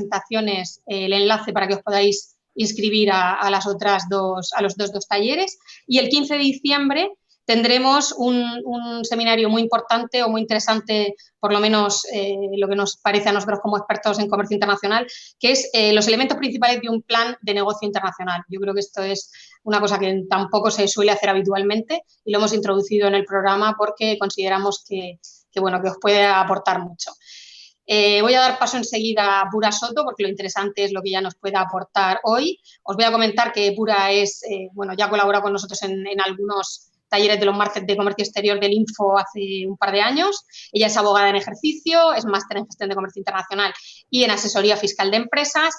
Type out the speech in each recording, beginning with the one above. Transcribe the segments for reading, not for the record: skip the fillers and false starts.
presentaciones el enlace para que os podáis inscribir a los otros dos talleres. Y el 15 de diciembre tendremos un seminario muy importante o muy interesante, por lo menos lo que nos parece a nosotros como expertos en comercio internacional, que es los elementos principales de un plan de negocio internacional. Yo creo que esto es una cosa que tampoco se suele hacer habitualmente y lo hemos introducido en el programa porque consideramos que os puede aportar mucho. Voy a dar paso enseguida a Pura Soto porque lo interesante es lo que ella nos pueda aportar hoy. Os voy a comentar que Pura es, ya ha colaborado con nosotros en algunos talleres de los másteres de comercio exterior del Info hace un par de años. Ella es abogada en ejercicio, es máster en gestión de comercio internacional y en asesoría fiscal de empresas.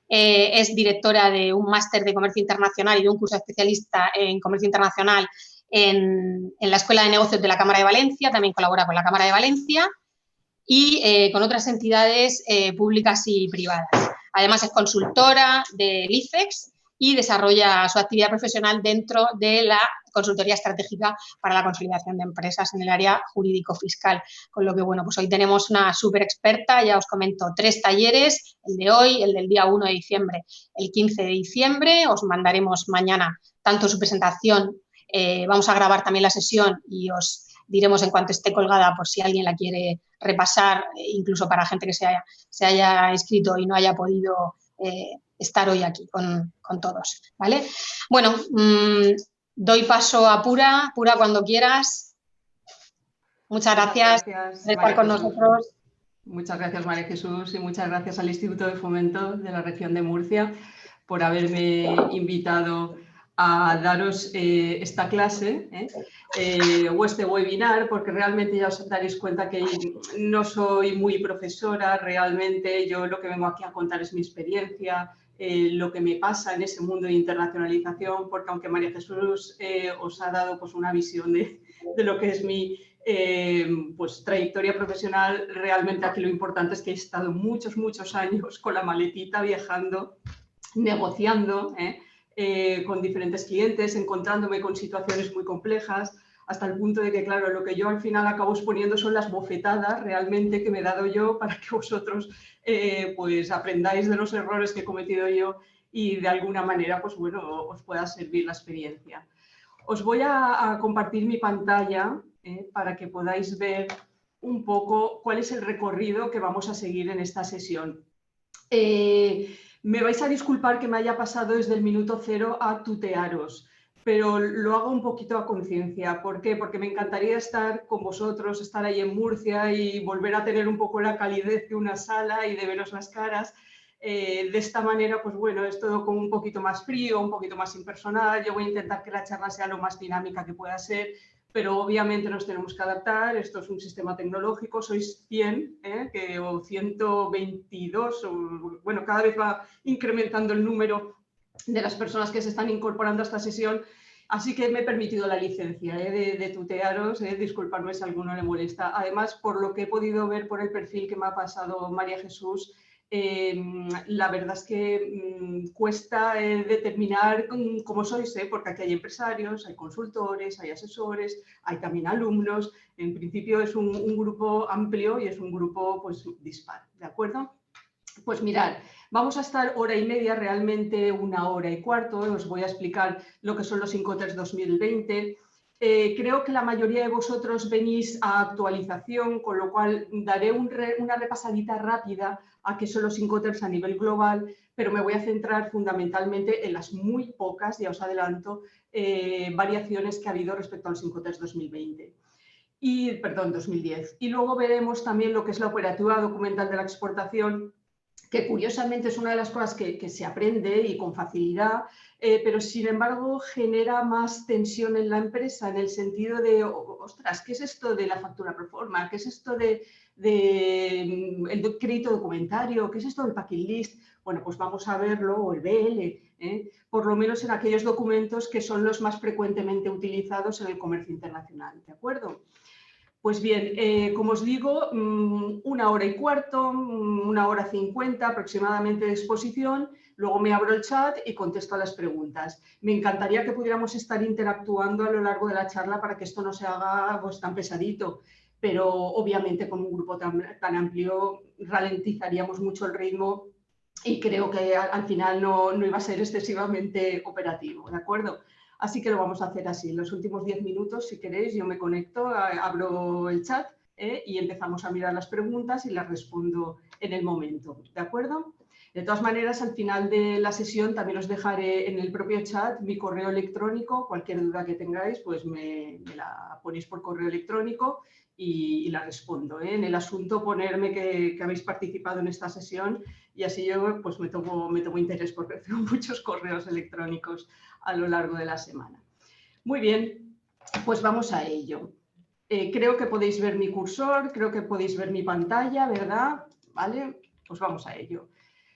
Es directora de un máster de comercio internacional y de un curso especialista en comercio internacional en la Escuela de Negocios de la Cámara de Valencia. También colabora con la Cámara de Valencia y con otras entidades públicas y privadas. Además, es consultora del ICEX y desarrolla su actividad profesional dentro de la consultoría estratégica para la consolidación de empresas en el área jurídico-fiscal. Con lo que, pues hoy tenemos una súper experta, ya os comento, 3 talleres, el de hoy, el del día 1 de diciembre, el 15 de diciembre, os mandaremos mañana tanto su presentación, vamos a grabar también la sesión y os diremos en cuanto esté colgada por si alguien la quiere repasar, incluso para gente que se haya inscrito y no haya podido estar hoy aquí con todos, ¿vale? Bueno, doy paso a Pura. Pura, cuando quieras. Muchas gracias por estar con nosotros. Muchas gracias, María Jesús, y muchas gracias al Instituto de Fomento de la Región de Murcia por haberme invitado a daros esta clase o este webinar, porque realmente ya os daréis cuenta que no soy muy profesora, realmente yo lo que vengo aquí a contar es mi experiencia, lo que me pasa en ese mundo de internacionalización, porque aunque María Jesús os ha dado pues, una visión de lo que es mi trayectoria profesional, realmente aquí lo importante es que he estado muchos años con la maletita viajando, negociando, con diferentes clientes, encontrándome con situaciones muy complejas, hasta el punto de que, claro, lo que yo al final acabo exponiendo son las bofetadas realmente que me he dado yo para que vosotros pues aprendáis de los errores que he cometido yo y de alguna manera pues bueno, os pueda servir la experiencia. Os voy a compartir mi pantalla para que podáis ver un poco cuál es el recorrido que vamos a seguir en esta sesión. Me vais a disculpar que me haya pasado desde el minuto 0 a tutearos, pero lo hago un poquito a conciencia. ¿Por qué? Porque me encantaría estar con vosotros, estar ahí en Murcia y volver a tener un poco la calidez de una sala y de veros las caras. De esta manera, pues bueno, es todo como un poquito más frío, un poquito más impersonal. Yo voy a intentar que la charla sea lo más dinámica que pueda ser, pero obviamente nos tenemos que adaptar. Esto es un sistema tecnológico, sois 100 o 122, o, bueno, cada vez va incrementando el número de las personas que se están incorporando a esta sesión, así que me he permitido la licencia de tutearos, disculpadme si a alguno le molesta. Además, por lo que he podido ver por el perfil que me ha pasado María Jesús, la verdad es que cuesta determinar cómo sois, porque aquí hay empresarios, hay consultores, hay asesores, hay también alumnos. En principio es un grupo amplio y es un grupo pues, dispar, ¿de acuerdo? Pues mirad, vamos a estar hora y media, realmente 1 hora y cuarto. Os voy a explicar lo que son los Incoterms 2020. Creo que la mayoría de vosotros venís a actualización, con lo cual daré una repasadita rápida a qué son los Incoterms a nivel global, pero me voy a centrar fundamentalmente en las muy pocas, ya os adelanto, variaciones que ha habido respecto a los Incoterms 2020. Perdón, 2010. Y luego veremos también lo que es la operativa documental de la exportación, que curiosamente es una de las cosas que se aprende y con facilidad, pero sin embargo genera más tensión en la empresa, en el sentido de, ostras, ¿qué es esto de la factura pro forma? ¿Qué es esto el crédito documentario? ¿Qué es esto del packing list? Bueno, pues vamos a verlo, o el BL, por lo menos en aquellos documentos que son los más frecuentemente utilizados en el comercio internacional, ¿de acuerdo? Pues bien, como os digo, 1 hora y cuarto, 1 hora 50 aproximadamente de exposición, luego me abro el chat y contesto a las preguntas. Me encantaría que pudiéramos estar interactuando a lo largo de la charla para que esto no se haga pues, tan pesadito, pero obviamente con un grupo tan amplio ralentizaríamos mucho el ritmo y creo que al final no iba a ser excesivamente operativo, ¿de acuerdo? Así que lo vamos a hacer así. En los últimos 10 minutos, si queréis, yo me conecto, abro el chat y empezamos a mirar las preguntas y las respondo en el momento, ¿de acuerdo? De todas maneras, al final de la sesión también os dejaré en el propio chat mi correo electrónico. Cualquier duda que tengáis, pues me la ponéis por correo electrónico y la respondo. En el asunto ponerme que habéis participado en esta sesión y así yo pues me tomo interés porque recibo muchos correos electrónicos a lo largo de la semana. Muy bien, pues vamos a ello. Creo que podéis ver mi cursor, creo que podéis ver mi pantalla, ¿verdad? ¿Vale? Pues vamos a ello.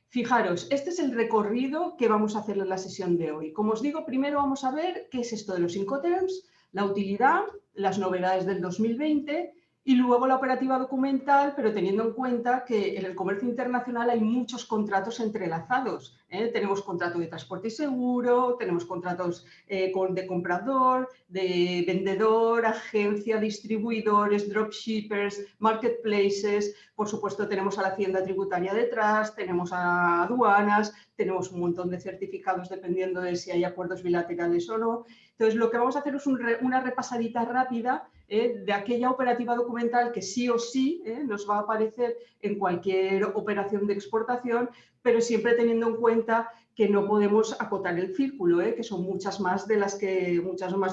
Fijaros, este es el recorrido que vamos a hacer en la sesión de hoy. Como os digo, primero vamos a ver qué es esto de los Incoterms, la utilidad, las novedades del 2020 y luego la operativa documental, pero teniendo en cuenta que en el comercio internacional hay muchos contratos entrelazados. Tenemos contrato de transporte y seguro, tenemos contratos de comprador, de vendedor, agencia, distribuidores, dropshippers, marketplaces. Por supuesto, tenemos a la hacienda tributaria detrás, tenemos a aduanas, tenemos un montón de certificados dependiendo de si hay acuerdos bilaterales o no. Entonces, lo que vamos a hacer es una repasadita rápida de aquella operativa documental que sí o sí nos va a aparecer en cualquier operación de exportación, pero siempre teniendo en cuenta que no podemos acotar el círculo, que son muchos más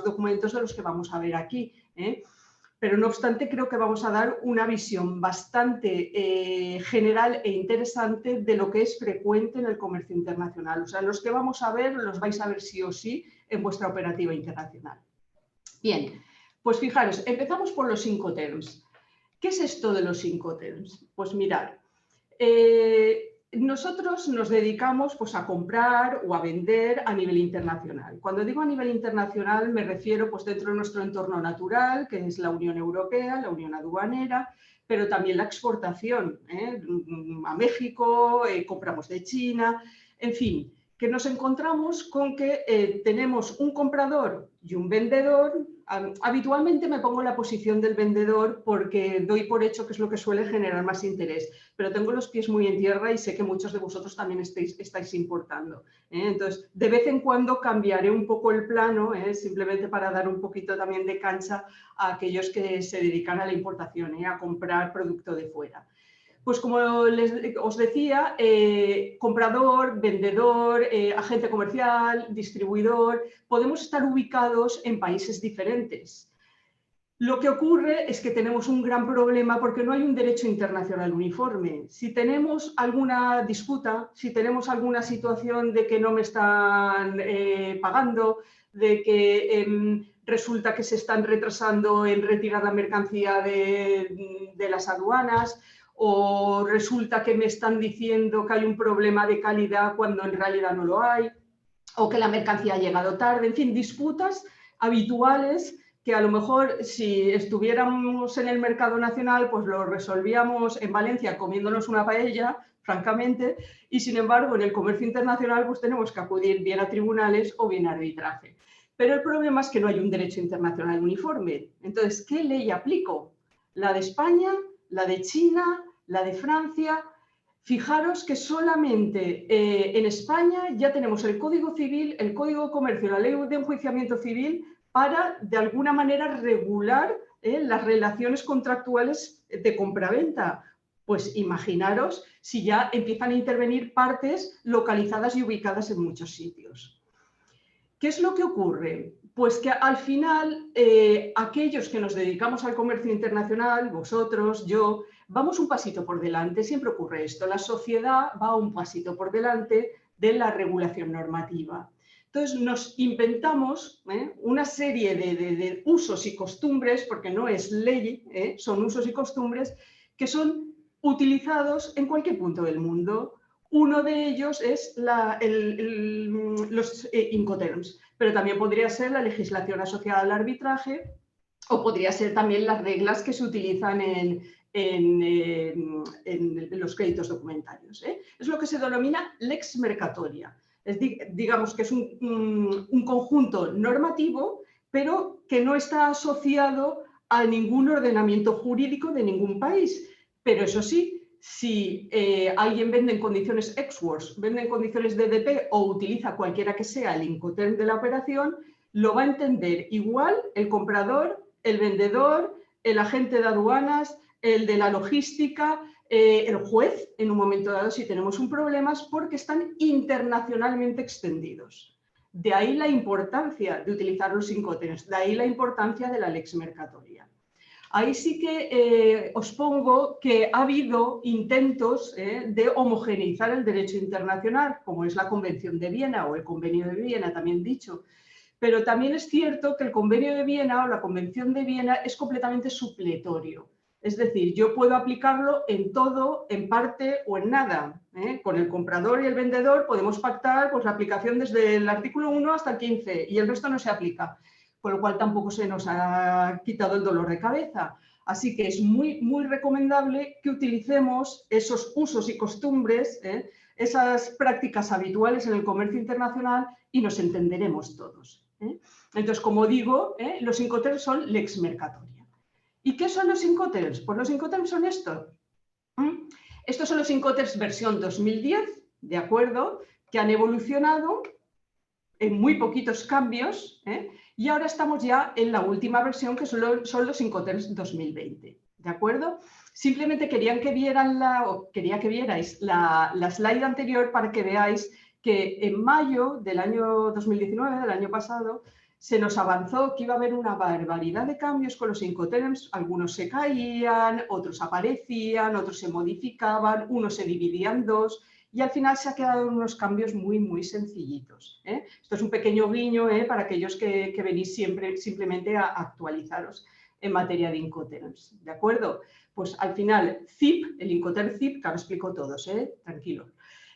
documentos de los que vamos a ver aquí. Pero no obstante, creo que vamos a dar una visión bastante general e interesante de lo que es frecuente en el comercio internacional. O sea, los que vamos a ver, los vais a ver sí o sí en vuestra operativa internacional. Bien, pues fijaros, empezamos por los Incoterms. ¿Qué es esto de los Incoterms? Pues mirad, nosotros nos dedicamos pues, a comprar o a vender a nivel internacional. Cuando digo a nivel internacional me refiero pues, dentro de nuestro entorno natural, que es la Unión Europea, la Unión Aduanera, pero también la exportación a México, compramos de China, en fin, que nos encontramos con que tenemos un comprador y un vendedor. Habitualmente me pongo en la posición del vendedor porque doy por hecho que es lo que suele generar más interés, pero tengo los pies muy en tierra y sé que muchos de vosotros también estáis importando. Entonces, de vez en cuando cambiaré un poco el plano, simplemente para dar un poquito también de cancha a aquellos que se dedican a la importación, a comprar producto de fuera. Pues como os decía, comprador, vendedor, agente comercial, distribuidor, podemos estar ubicados en países diferentes. Lo que ocurre es que tenemos un gran problema porque no hay un derecho internacional uniforme. Si tenemos alguna disputa, si tenemos alguna situación de que no me están pagando, de que resulta que se están retrasando en retirar la mercancía de las aduanas, o resulta que me están diciendo que hay un problema de calidad cuando en realidad no lo hay, o que la mercancía ha llegado tarde, en fin, disputas habituales que a lo mejor si estuviéramos en el mercado nacional, pues lo resolvíamos en Valencia comiéndonos una paella, francamente, y sin embargo en el comercio internacional pues tenemos que acudir bien a tribunales o bien a arbitraje. Pero el problema es que no hay un derecho internacional uniforme. Entonces, ¿qué ley aplico? ¿La de España? ¿La de China? ¿La de Francia? Fijaros que solamente en España ya tenemos el Código Civil, el Código de Comercio, la Ley de Enjuiciamiento Civil para, de alguna manera, regular las relaciones contractuales de compraventa. Pues imaginaros si ya empiezan a intervenir partes localizadas y ubicadas en muchos sitios. ¿Qué es lo que ocurre? Pues que al final aquellos que nos dedicamos al comercio internacional, vosotros, yo, vamos un pasito por delante. Siempre ocurre esto, la sociedad va un pasito por delante de la regulación normativa. Entonces nos inventamos una serie de usos y costumbres, porque no es ley, son usos y costumbres que son utilizados en cualquier punto del mundo. Uno de ellos es los Incoterms, pero también podría ser la legislación asociada al arbitraje o podría ser también las reglas que se utilizan en los créditos documentarios. Es lo que se denomina lex mercatoria. Digamos que es un conjunto normativo, pero que no está asociado a ningún ordenamiento jurídico de ningún país. Pero eso sí, si alguien vende en condiciones ex-works, vende en condiciones DDP o utiliza cualquiera que sea el Incoterm de la operación, lo va a entender igual el comprador, el vendedor, el agente de aduanas, el de la logística, el juez en un momento dado si tenemos un problema, porque están internacionalmente extendidos. De ahí la importancia de utilizar los Incoterms, de ahí la importancia de la lex mercatoria. Ahí sí que os pongo que ha habido intentos de homogeneizar el derecho internacional, como es la Convención de Viena o el Convenio de Viena, también dicho. Pero también es cierto que el Convenio de Viena o la Convención de Viena es completamente supletorio. Es decir, yo puedo aplicarlo en todo, en parte o en nada. Con el comprador y el vendedor podemos pactar pues, la aplicación desde el artículo 1 hasta el 15 y el resto no se aplica, con lo cual tampoco se nos ha quitado el dolor de cabeza. Así que es muy, muy recomendable que utilicemos esos usos y costumbres, esas prácticas habituales en el comercio internacional y nos entenderemos todos. Entonces, como digo, los Incoterms son lex mercatoria. ¿Y qué son los Incoterms? Pues los Incoterms son esto. Estos son los Incoterms versión 2010, ¿de acuerdo? Que han evolucionado en muy poquitos cambios, y ahora estamos ya en la última versión, que son los Incoterms 2020, ¿de acuerdo? Simplemente quería que vierais la slide anterior para que veáis que en mayo del año 2019, del año pasado, se nos avanzó que iba a haber una barbaridad de cambios con los Incoterms. Algunos se caían, otros aparecían, otros se modificaban, unos se dividían en dos y al final se ha quedado en unos cambios muy, muy sencillitos. Esto es un pequeño guiño para aquellos que venís simplemente a actualizaros en materia de Incoterms. ¿De acuerdo? Pues al final ZIP, el Incoterm ZIP, que ahora explico todos, tranquilo.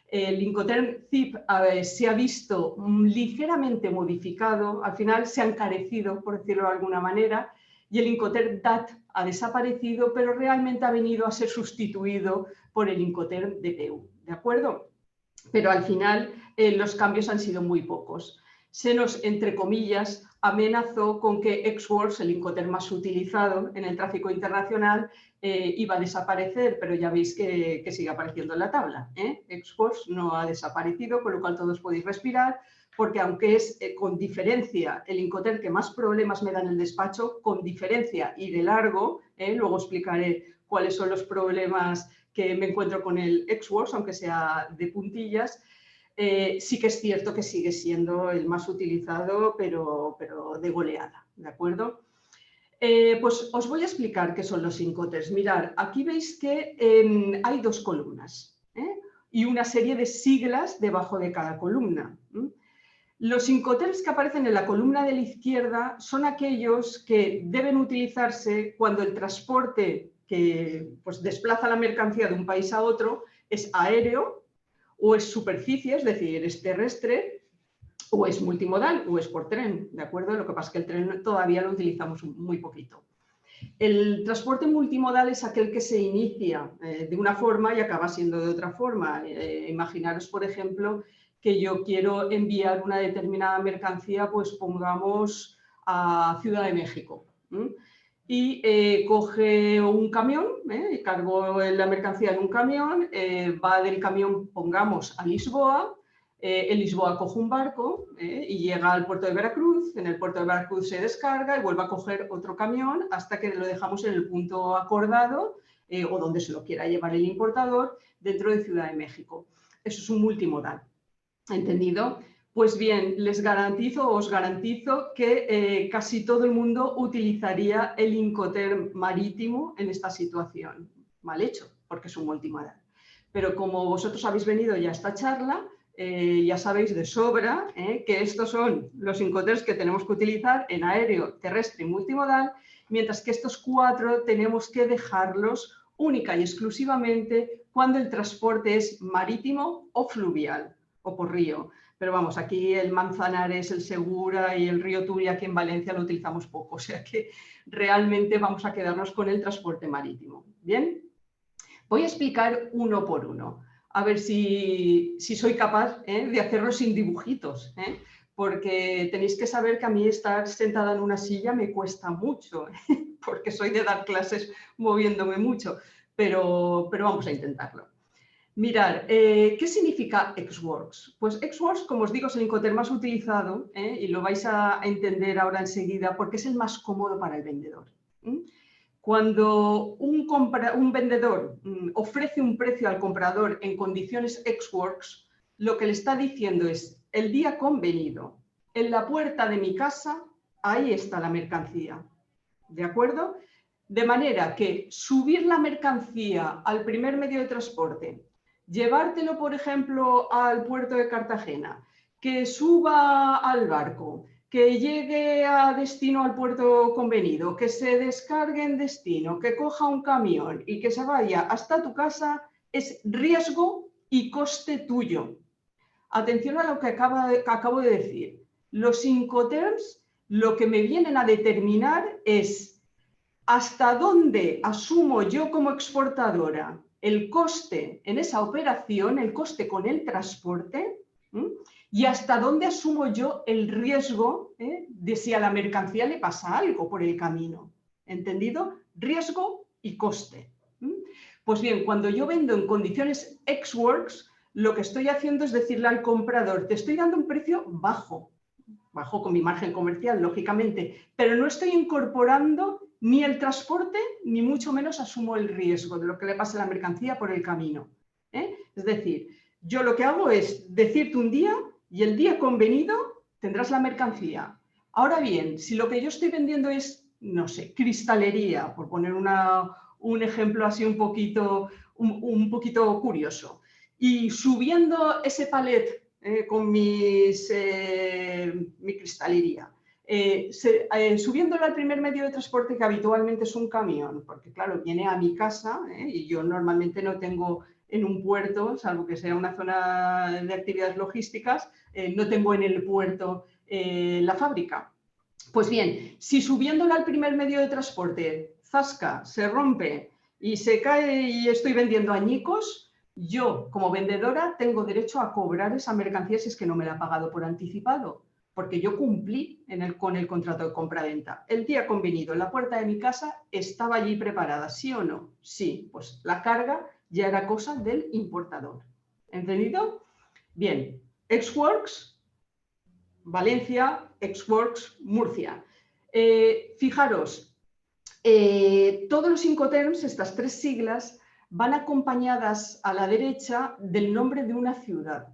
El Incoterm ZIP se ha visto ligeramente modificado, al final se ha encarecido, por decirlo de alguna manera, y el Incoterm DAT ha desaparecido, pero realmente ha venido a ser sustituido por el Incoterm DPU, ¿de acuerdo? Pero al final los cambios han sido muy pocos. Se nos, entre comillas, amenazó con que ex-works, el Incoterm más utilizado en el tráfico internacional, iba a desaparecer, pero ya veis que sigue apareciendo en la tabla. Ex-works no ha desaparecido, con lo cual todos podéis respirar, porque aunque es con diferencia el Incoterm que más problemas me da en el despacho, con diferencia y de largo, luego explicaré cuáles son los problemas que me encuentro con el ex-works, aunque sea de puntillas, sí que es cierto que sigue siendo el más utilizado, pero de goleada, ¿de acuerdo? Pues os voy a explicar qué son los Incoterms. Mirad, aquí veis que hay dos columnas y una serie de siglas debajo de cada columna. Los Incoterms que aparecen en la columna de la izquierda son aquellos que deben utilizarse cuando el transporte que pues, desplaza la mercancía de un país a otro es aéreo o es superficie, es decir, es terrestre, o es multimodal o es por tren, ¿de acuerdo? Lo que pasa es que el tren todavía lo utilizamos muy poquito. El transporte multimodal es aquel que se inicia de una forma y acaba siendo de otra forma. Imaginaros, por ejemplo, que yo quiero enviar una determinada mercancía, pues pongamos a Ciudad de México. Y coge un camión, cargo la mercancía en un camión, va del camión, pongamos, a Lisboa. En Lisboa coge un barco y llega al puerto de Veracruz. En el puerto de Veracruz se descarga y vuelve a coger otro camión hasta que lo dejamos en el punto acordado o donde se lo quiera llevar el importador dentro de Ciudad de México. Eso es un multimodal. ¿Entendido? Pues bien, os garantizo que casi todo el mundo utilizaría el Incoterm marítimo en esta situación. Mal hecho, porque es un multimodal. Pero como vosotros habéis venido ya a esta charla, ya sabéis de sobra que estos son los Incoterms que tenemos que utilizar en aéreo, terrestre y multimodal, mientras que estos cuatro tenemos que dejarlos única y exclusivamente cuando el transporte es marítimo o fluvial o por río. Pero vamos, aquí el Manzanares, el Segura y el río Turia aquí en Valencia lo utilizamos poco, o sea que realmente vamos a quedarnos con el transporte marítimo. ¿Bien? Voy a explicar uno por uno. A ver si soy capaz de hacerlo sin dibujitos, porque tenéis que saber que a mí estar sentada en una silla me cuesta mucho, porque soy de dar clases moviéndome mucho. pero vamos a intentarlo. Mirad, ¿qué significa Xworks? Pues Xworks, como os digo, es el Incoterm más utilizado, y lo vais a entender ahora enseguida porque es el más cómodo para el vendedor. Cuando un vendedor ofrece un precio al comprador en condiciones Xworks, lo que le está diciendo es: el día convenido, en la puerta de mi casa, ahí está la mercancía. ¿De acuerdo? De manera que subir la mercancía al primer medio de transporte, llevártelo, por ejemplo, al puerto de Cartagena, que suba al barco, que llegue a destino al puerto convenido, que se descargue en destino, que coja un camión y que se vaya hasta tu casa, es riesgo y coste tuyo. Atención a lo que acabo de decir. Los Incoterms lo que me vienen a determinar es hasta dónde asumo yo como exportadora el coste en esa operación, el coste con el transporte, y hasta dónde asumo yo el riesgo de si a la mercancía le pasa algo por el camino. ¿Entendido? Riesgo y coste. Pues bien, cuando yo vendo en condiciones Xworks, lo que estoy haciendo es decirle al comprador: te estoy dando un precio bajo con mi margen comercial, lógicamente, pero no estoy incorporando ni el transporte, ni mucho menos asumo el riesgo de lo que le pase a la mercancía por el camino. Es decir, yo lo que hago es decirte un día y el día convenido tendrás la mercancía. Ahora bien, si lo que yo estoy vendiendo es, no sé, cristalería, por poner un ejemplo así un poquito curioso, y subiendo ese palet con mi cristalería, subiéndolo al primer medio de transporte, que habitualmente es un camión, porque claro, viene a mi casa, y yo normalmente no tengo en un puerto, salvo que sea una zona de actividades logísticas, no tengo en el puerto la fábrica. Pues bien, si subiéndolo al primer medio de transporte, zasca, se rompe y se cae y estoy vendiendo añicos, yo, como vendedora, tengo derecho a cobrar esa mercancía si es que no me la ha pagado por anticipado, porque yo cumplí con el contrato de compra-venta. El día convenido en la puerta de mi casa estaba allí preparada, ¿sí o no? Sí, pues la carga ya era cosa del importador. ¿Entendido? Bien, Xworks, Valencia, Xworks, Murcia. Fijaros, todos los Incoterms, estas tres siglas, van acompañadas a la derecha del nombre de una ciudad.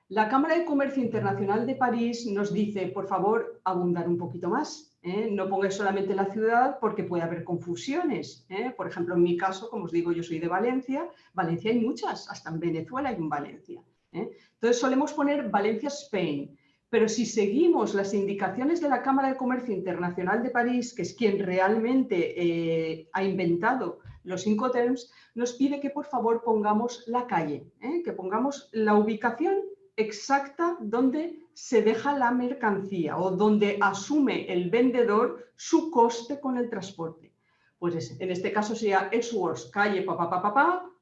La Cámara de Comercio Internacional de París nos dice, por favor, abundar un poquito más. No pongáis solamente la ciudad porque puede haber confusiones. Por ejemplo, en mi caso, como os digo, yo soy de Valencia. Valencia hay muchas, hasta en Venezuela hay un Valencia. Entonces solemos poner Valencia, Spain. Pero si seguimos las indicaciones de la Cámara de Comercio Internacional de París, que es quien realmente ha inventado los Incoterms, nos pide que por favor pongamos la calle, que pongamos la ubicación exacta donde se deja la mercancía o donde asume el vendedor su coste con el transporte. Pues en este caso sería Xworks, calle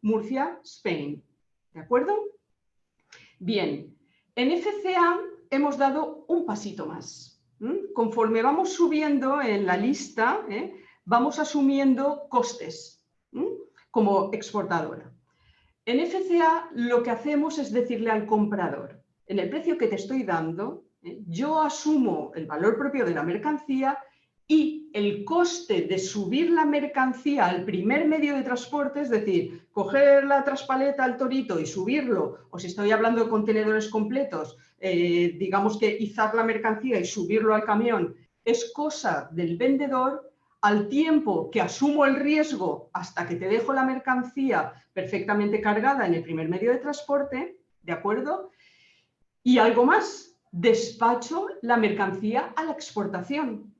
Murcia, Spain. ¿De acuerdo? Bien, en FCA hemos dado un pasito más. Conforme vamos subiendo en la lista, vamos asumiendo costes como exportadora. En FCA lo que hacemos es decirle al comprador, en el precio que te estoy dando, yo asumo el valor propio de la mercancía y el coste de subir la mercancía al primer medio de transporte, es decir, coger la traspaleta al Torito y subirlo, o si estoy hablando de contenedores completos, digamos que izar la mercancía y subirlo al camión, es cosa del vendedor. Al tiempo que asumo el riesgo hasta que te dejo la mercancía perfectamente cargada en el primer medio de transporte, ¿de acuerdo? Y algo más, despacho la mercancía a la exportación.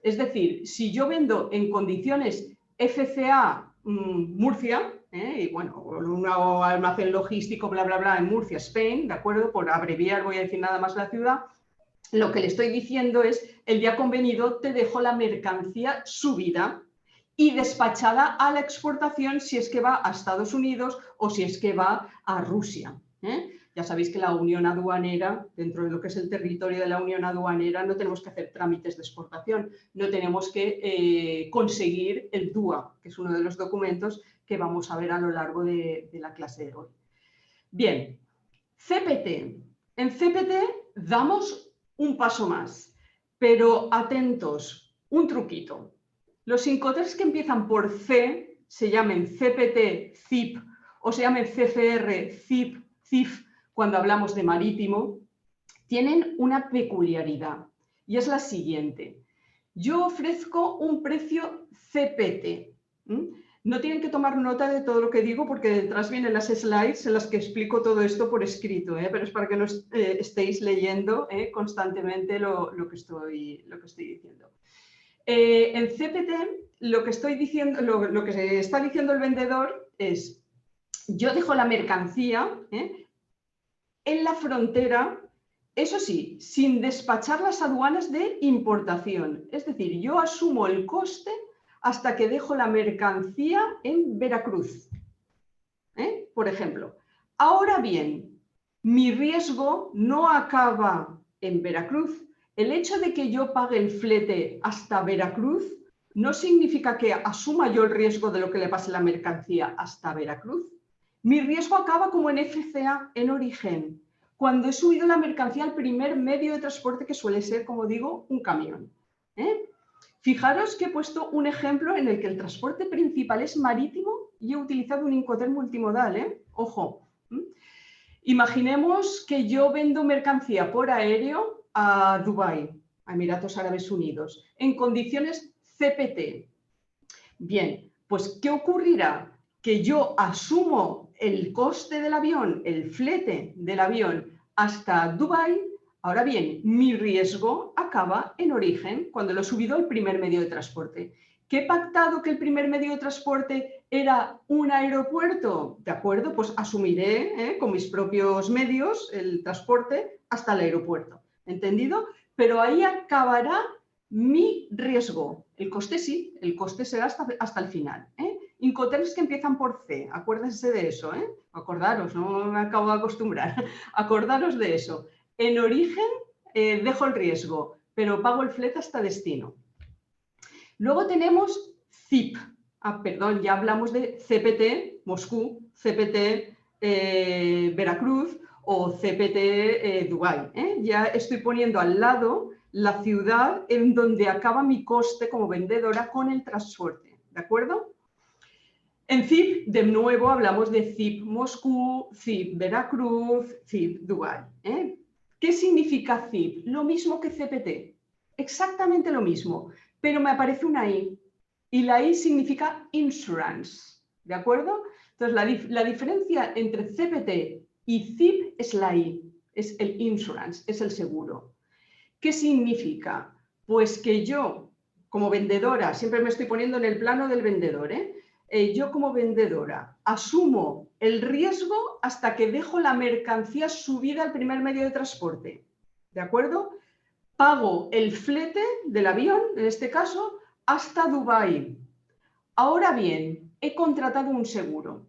Es decir, si yo vendo en condiciones FCA Murcia, y bueno, un almacén logístico, bla, bla, bla, en Murcia, Spain, ¿de acuerdo? Por abreviar voy a decir nada más la ciudad. Lo que le estoy diciendo es, el día convenido te dejo la mercancía subida y despachada a la exportación si es que va a Estados Unidos o si es que va a Rusia. Ya sabéis que la Unión Aduanera, dentro de lo que es el territorio de la Unión Aduanera, no tenemos que hacer trámites de exportación, no tenemos que conseguir el DUA, que es uno de los documentos que vamos a ver a lo largo de la clase de hoy. Bien, CPT. En CPT damos un paso más, pero atentos, un truquito. Los Incoterms que empiezan por C se llamen CPT, CIP o se llamen CCR, CIP, CIF cuando hablamos de marítimo, tienen una peculiaridad y es la siguiente. Yo ofrezco un precio CPT. No tienen que tomar nota de todo lo que digo porque detrás vienen las slides en las que explico todo esto por escrito, pero es para que no estéis leyendo constantemente lo que estoy diciendo. En CPT lo que estoy diciendo, lo que se está diciendo el vendedor es: yo dejo la mercancía en la frontera, eso sí, sin despachar las aduanas de importación. Es decir, yo asumo el coste hasta que dejo la mercancía en Veracruz, por ejemplo. Ahora bien, mi riesgo no acaba en Veracruz. El hecho de que yo pague el flete hasta Veracruz no significa que asuma yo el riesgo de lo que le pase la mercancía hasta Veracruz. Mi riesgo acaba como en FCA, en origen, cuando he subido la mercancía al primer medio de transporte, que suele ser, como digo, un camión. Fijaros que he puesto un ejemplo en el que el transporte principal es marítimo y he utilizado un Incoterm multimodal. Ojo. Imaginemos que yo vendo mercancía por aéreo a Dubái, a Emiratos Árabes Unidos, en condiciones CPT. Bien, pues ¿qué ocurrirá? Que yo asumo el coste del avión, el flete del avión hasta Dubái. Ahora bien, mi riesgo acaba en origen, cuando lo he subido al primer medio de transporte. ¿Qué he pactado que el primer medio de transporte era un aeropuerto? De acuerdo, pues asumiré con mis propios medios el transporte hasta el aeropuerto. ¿Entendido? Pero ahí acabará mi riesgo. El coste sí, el coste será hasta el final. Incoterms que empiezan por C, acuérdense de eso. Acordaros, no me acabo de acostumbrar. Acordaros de eso. En origen dejo el riesgo, pero pago el flete hasta destino. Luego tenemos CIP. Perdón, ya hablamos de CPT, Moscú, CPT, Veracruz o CPT, Dubái. Ya estoy poniendo al lado la ciudad en donde acaba mi coste como vendedora con el transporte. ¿De acuerdo? En CIP, de nuevo, hablamos de CIP Moscú, CIP Veracruz, CIP Dubái. ¿Qué significa CIP? Lo mismo que CPT, exactamente lo mismo, pero me aparece una I y la I significa insurance, ¿de acuerdo? Entonces, la diferencia entre CPT y CIP es la I, es el insurance, es el seguro. ¿Qué significa? Pues que yo, como vendedora, siempre me estoy poniendo en el plano del vendedor, yo como vendedora asumo el riesgo hasta que dejo la mercancía subida al primer medio de transporte, ¿de acuerdo? Pago el flete del avión, en este caso, hasta Dubái. Ahora bien, he contratado un seguro,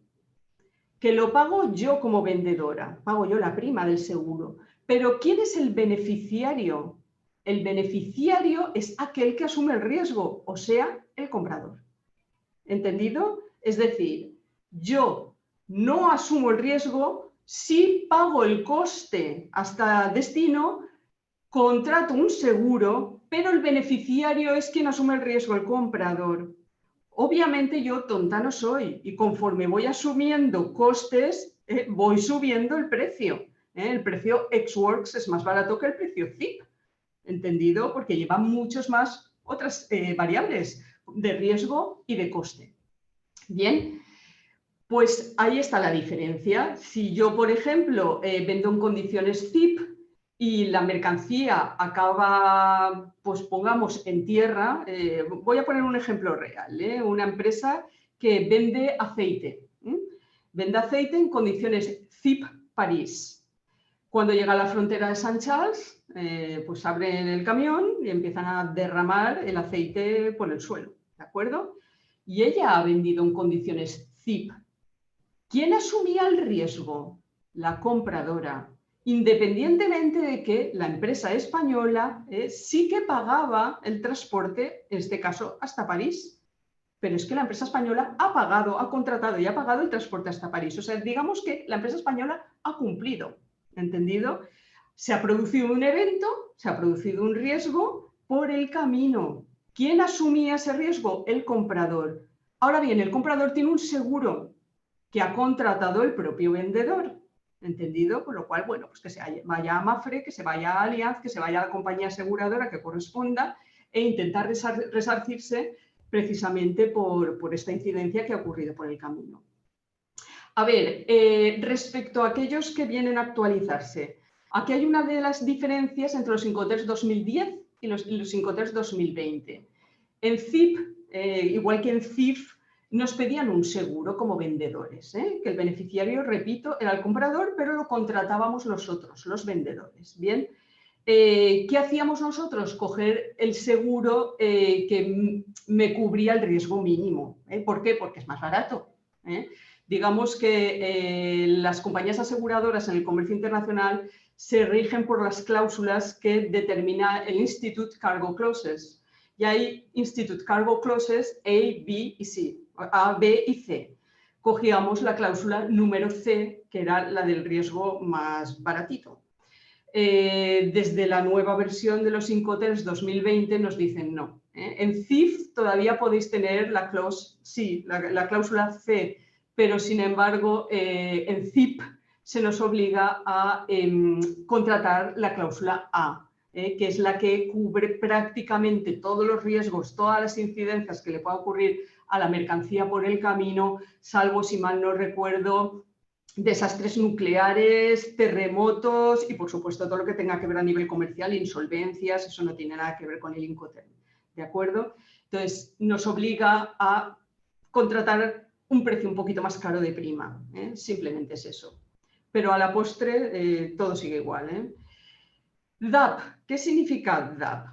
que lo pago yo como vendedora, pago yo la prima del seguro. Pero ¿quién es el beneficiario? El beneficiario es aquel que asume el riesgo, o sea, el comprador. ¿Entendido? Es decir, yo no asumo el riesgo, sí pago el coste hasta destino, contrato un seguro, pero el beneficiario es quien asume el riesgo, el comprador. Obviamente yo tonta no soy y conforme voy asumiendo costes, voy subiendo el precio. El precio ex-works es más barato que el precio CIP. ¿Entendido? Porque lleva muchas más otras variables de riesgo y de coste. Bien, pues ahí está la diferencia. Si yo, por ejemplo, vendo en condiciones CIP y la mercancía acaba, pues pongamos, en tierra, voy a poner un ejemplo real, una empresa que vende aceite. Vende aceite en condiciones CIP París. Cuando llega a la frontera de San Charles, pues abren el camión y empiezan a derramar el aceite por el suelo, ¿de acuerdo? Y ella ha vendido en condiciones CIP. ¿Quién asumía el riesgo? La compradora, independientemente de que la empresa española sí que pagaba el transporte, en este caso hasta París. pero es que la empresa española ha pagado, ha contratado y ha pagado el transporte hasta París. O sea, digamos que la empresa española ha cumplido, ¿entendido? Se ha producido un evento, se ha producido un riesgo por el camino. ¿Quién asumía ese riesgo? El comprador. Ahora bien, el comprador tiene un seguro que ha contratado el propio vendedor, ¿entendido? Con lo cual, bueno, pues que se vaya a Mafre, que se vaya a Allianz, que se vaya a la compañía aseguradora que corresponda e intentar resarcirse precisamente por esta incidencia que ha ocurrido por el camino. A ver, respecto a aquellos que vienen a actualizarse, aquí hay una de las diferencias entre los Incoterms 2010 y los Incoterms 2020. En CIP, igual que en CIF, nos pedían un seguro como vendedores, que el beneficiario, repito, era el comprador, pero lo contratábamos nosotros, los vendedores. Bien, ¿qué hacíamos nosotros? Coger el seguro que me cubría el riesgo mínimo. ¿Por qué? Porque es más barato. Digamos que las compañías aseguradoras en el comercio internacional se rigen por las cláusulas que determina el Institute Cargo Clauses. Y hay Institute Cargo Clauses A, B y C, A, B y C. Cogíamos la cláusula número C, que era la del riesgo más baratito. Desde la nueva versión de los Incoterms 2020 nos dicen no. En CIF todavía podéis tener la cláusula C, pero sin embargo en CIP se nos obliga a contratar la cláusula A, que es la que cubre prácticamente todos los riesgos, todas las incidencias que le pueda ocurrir a la mercancía por el camino, salvo, si mal no recuerdo, desastres nucleares, terremotos y, por supuesto, todo lo que tenga que ver a nivel comercial, insolvencias, eso no tiene nada que ver con el Incoterm, ¿de acuerdo? Entonces, nos obliga a contratar un precio un poquito más caro de prima, simplemente es eso. Pero a la postre todo sigue igual. DAP, ¿qué significa DAP?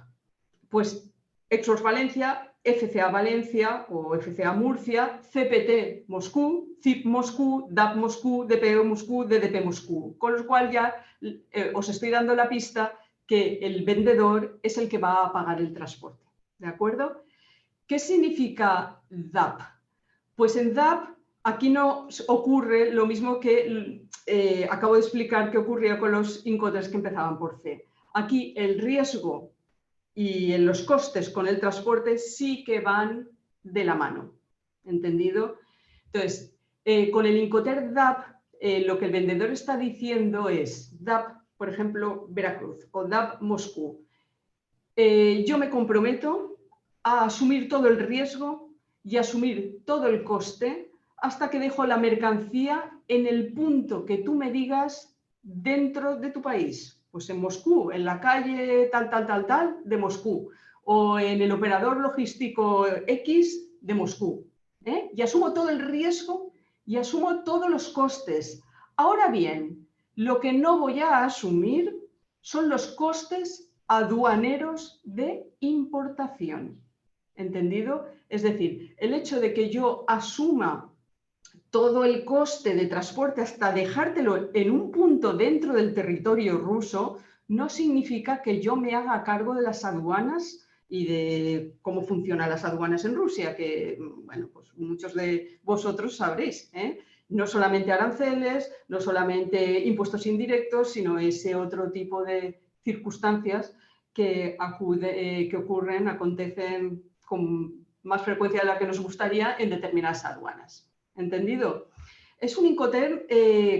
Pues Exors Valencia, FCA Valencia o FCA Murcia, CPT Moscú, CIP Moscú, DAP Moscú, DPO Moscú, DDP Moscú. Con lo cual ya os estoy dando la pista que el vendedor es el que va a pagar el transporte. ¿De acuerdo? ¿Qué significa DAP? Pues en DAP aquí no ocurre lo mismo que acabo de explicar que ocurría con los Incoterms que empezaban por C. Aquí el riesgo y en los costes con el transporte sí que van de la mano, ¿entendido? Entonces, con el Incoterm DAP, lo que el vendedor está diciendo es DAP, por ejemplo, Veracruz o DAP Moscú. Yo me comprometo a asumir todo el riesgo y asumir todo el coste hasta que dejo la mercancía en el punto que tú me digas dentro de tu país. Pues en Moscú, en la calle tal de Moscú, o en el operador logístico X de Moscú. Y asumo todo el riesgo y asumo todos los costes. Ahora bien, lo que no voy a asumir son los costes aduaneros de importación. ¿Entendido? Es decir, el hecho de que yo asuma todo el coste de transporte hasta dejártelo en un punto dentro del territorio ruso no significa que yo me haga cargo de las aduanas y de cómo funcionan las aduanas en Rusia, que, bueno, pues muchos de vosotros sabréis, no solamente aranceles, no solamente impuestos indirectos, sino ese otro tipo de circunstancias que acontecen con más frecuencia de la que nos gustaría en determinadas aduanas. ¿Entendido? Es un Incoterm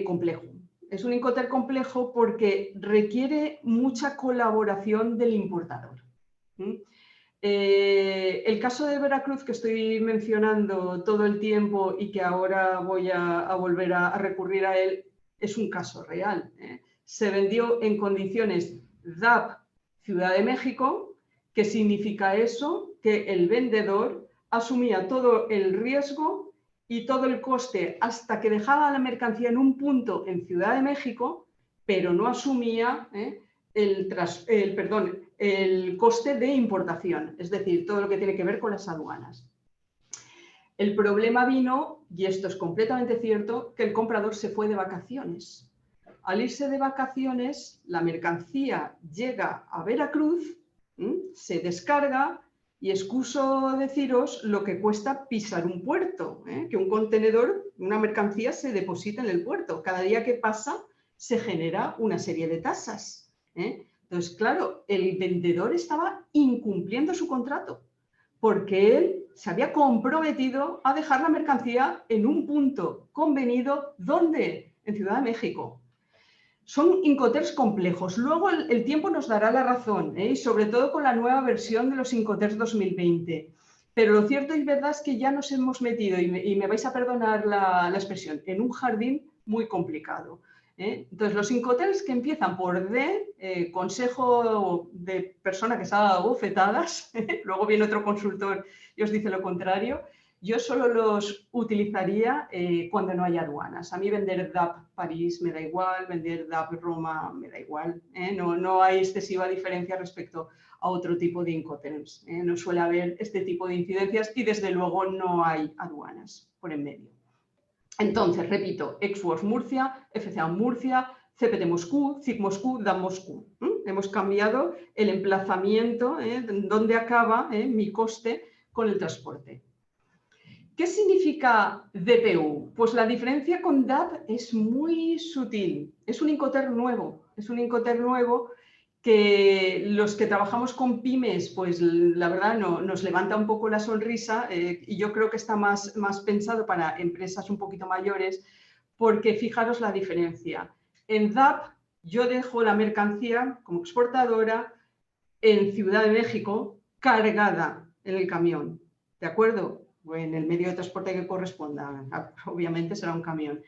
complejo. Es un Incoterm complejo porque requiere mucha colaboración del importador. El caso de Veracruz, que estoy mencionando todo el tiempo y que ahora voy a volver a recurrir a él, es un caso real. Se vendió en condiciones DAP Ciudad de México. ¿Qué significa eso? Que el vendedor asumía todo el riesgo y todo el coste hasta que dejaba la mercancía en un punto en Ciudad de México, pero no asumía el coste de importación, es decir, todo lo que tiene que ver con las aduanas. El problema vino, y esto es completamente cierto, que el comprador se fue de vacaciones. Al irse de vacaciones, la mercancía llega a Veracruz, se descarga Y excuso deciros lo que cuesta pisar un puerto, que un contenedor, una mercancía se deposita en el puerto. Cada día que pasa se genera una serie de tasas. Entonces, claro, el vendedor estaba incumpliendo su contrato porque él se había comprometido a dejar la mercancía en un punto convenido. ¿Dónde? En Ciudad de México. Son Incoterms complejos. Luego el tiempo nos dará la razón, y sobre todo con la nueva versión de los Incoterms 2020. Pero lo cierto y verdad es que ya nos hemos metido, y me vais a perdonar la expresión, en un jardín muy complicado. Entonces, los Incoterms que empiezan por D, consejo de persona que se ha dado bofetadas, luego viene otro consultor y os dice lo contrario. Yo solo los utilizaría cuando no hay aduanas. A mí vender DAP París me da igual, vender DAP Roma me da igual. No hay excesiva diferencia respecto a otro tipo de Incoterms. No suele haber este tipo de incidencias y desde luego no hay aduanas por en medio. Entonces, repito, Ex-Works Murcia, FCA Murcia, CPT Moscú, CIC Moscú, DAP Moscú. Hemos cambiado el emplazamiento, donde acaba mi coste con el transporte. ¿Qué significa DPU? Pues la diferencia con DAP es muy sutil. Es un Incoterm nuevo. Es un Incoterm nuevo que los que trabajamos con pymes, pues la verdad nos levanta un poco la sonrisa, y yo creo que está más pensado para empresas un poquito mayores, porque fijaros la diferencia. En DAP yo dejo la mercancía como exportadora en Ciudad de México cargada en el camión, ¿de acuerdo? O en el medio de transporte que corresponda, obviamente será un camión.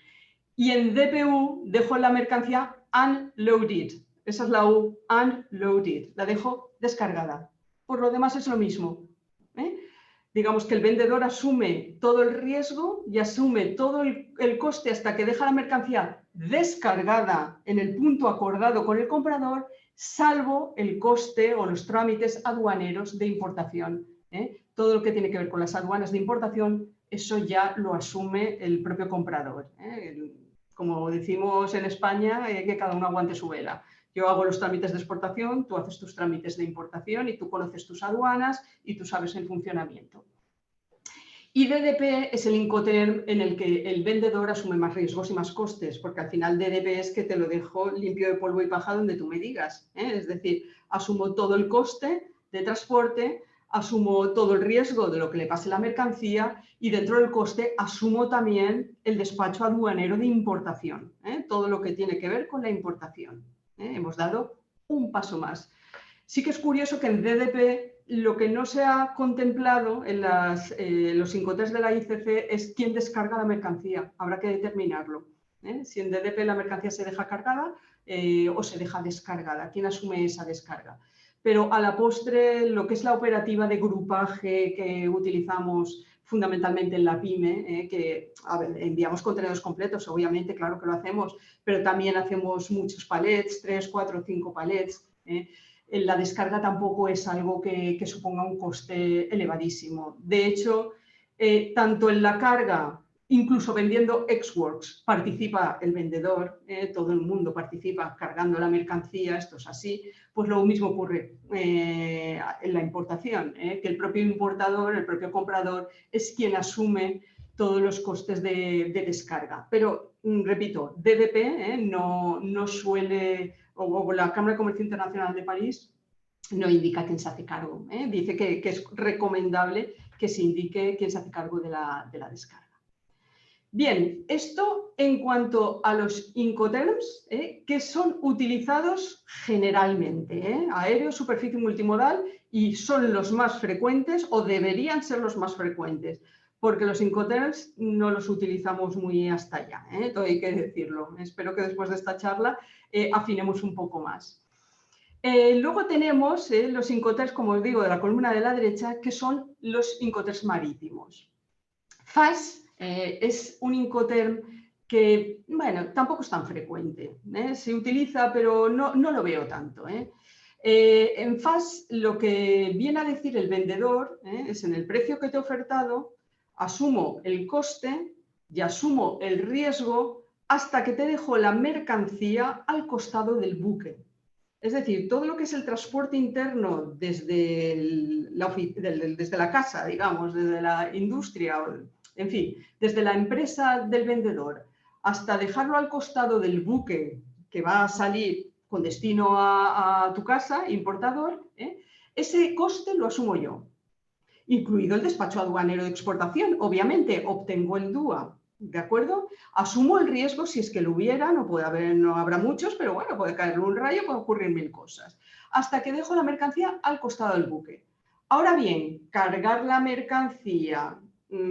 Y en DPU dejo la mercancía unloaded. Esa es la U, unloaded. La dejo descargada. Por lo demás es lo mismo. Digamos que el vendedor asume todo el riesgo y asume todo el coste hasta que deja la mercancía descargada en el punto acordado con el comprador, salvo el coste o los trámites aduaneros de importación. Todo lo que tiene que ver con las aduanas de importación, eso ya lo asume el propio comprador. Como decimos en España, que cada uno aguante su vela. Yo hago los trámites de exportación, tú haces tus trámites de importación y tú conoces tus aduanas y tú sabes el funcionamiento. Y DDP es el Incoterm en el que el vendedor asume más riesgos y más costes, porque al final DDP es que te lo dejo limpio de polvo y paja donde tú me digas. Es decir, asumo todo el coste de transporte, asumo todo el riesgo de lo que le pase la mercancía y dentro del coste asumo también el despacho aduanero de importación, todo lo que tiene que ver con la importación. Hemos dado un paso más. Sí que es curioso que en DDP lo que no se ha contemplado en los Incoterms de la ICC es quién descarga la mercancía. Habrá que determinarlo. Si en DDP la mercancía se deja cargada o se deja descargada. ¿Quién asume esa descarga? Pero a la postre, lo que es la operativa de grupaje que utilizamos fundamentalmente en la pyme, que a ver, enviamos contenedores completos, obviamente, claro que lo hacemos, pero también hacemos muchos palets, 3, 4, 5 palets. La descarga tampoco es algo que suponga un coste elevadísimo. De hecho, tanto en la carga, incluso vendiendo Ex-Works, participa el vendedor, todo el mundo participa cargando la mercancía, esto es así, pues lo mismo ocurre en la importación, que el propio importador, el propio comprador es quien asume todos los costes de descarga. Pero, repito, DDP no suele, o la Cámara de Comercio Internacional de París no indica quién se hace cargo. Dice que es recomendable que se indique quién se hace cargo de la descarga. Bien, esto en cuanto a los Incoterms que son utilizados generalmente, aéreo, superficie multimodal, y son los más frecuentes o deberían ser los más frecuentes, porque los Incoterms no los utilizamos muy hasta allá, todo hay que decirlo. Espero que después de esta charla afinemos un poco más. Luego tenemos los Incoterms, como os digo, de la columna de la derecha, que son los Incoterms marítimos. FAS es un Incoterm que, bueno, tampoco es tan frecuente. Se utiliza, pero no lo veo tanto. En FAS lo que viene a decir el vendedor es en el precio que te he ofertado, asumo el coste y asumo el riesgo hasta que te dejo la mercancía al costado del buque. Es decir, todo lo que es el transporte interno desde la casa, digamos, desde la industria, en fin, desde la empresa del vendedor, hasta dejarlo al costado del buque que va a salir con destino a tu casa, importador, ese coste lo asumo yo, incluido el despacho aduanero de exportación. Obviamente, obtengo el DUA, ¿de acuerdo? Asumo el riesgo si es que lo hubiera, no habrá muchos, pero bueno, puede caerle un rayo, puede ocurrir mil cosas. Hasta que dejo la mercancía al costado del buque. Ahora bien, cargar la mercancía,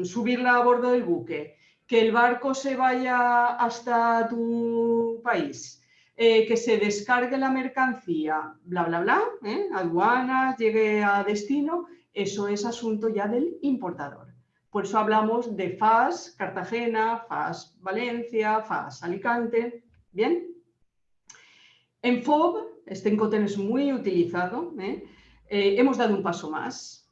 subirla a bordo del buque, que el barco se vaya hasta tu país, que se descargue la mercancía, bla, bla, bla, aduanas, llegue a destino, eso es asunto ya del importador. Por eso hablamos de FAS Cartagena, FAS Valencia, FAS Alicante. ¿Bien? En FOB, este Incoterm es muy utilizado, hemos dado un paso más.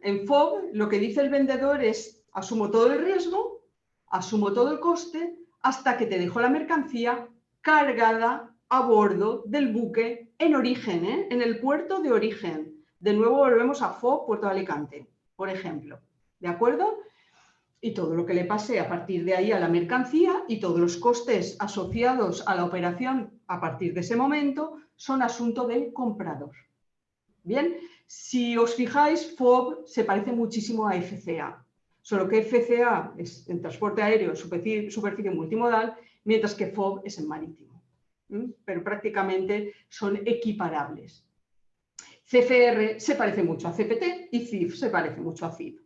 En FOB lo que dice el vendedor es: asumo todo el riesgo, asumo todo el coste, hasta que te dejo la mercancía cargada a bordo del buque en origen, en el puerto de origen. De nuevo volvemos a FOB, Puerto de Alicante, por ejemplo. ¿De acuerdo? Y todo lo que le pase a partir de ahí a la mercancía y todos los costes asociados a la operación a partir de ese momento son asunto del comprador. Bien, si os fijáis, FOB se parece muchísimo a FCA, solo que FCA es en transporte aéreo, superficie multimodal, mientras que FOB es en marítimo. Pero prácticamente son equiparables. CFR se parece mucho a CPT y CIF se parece mucho a CIF.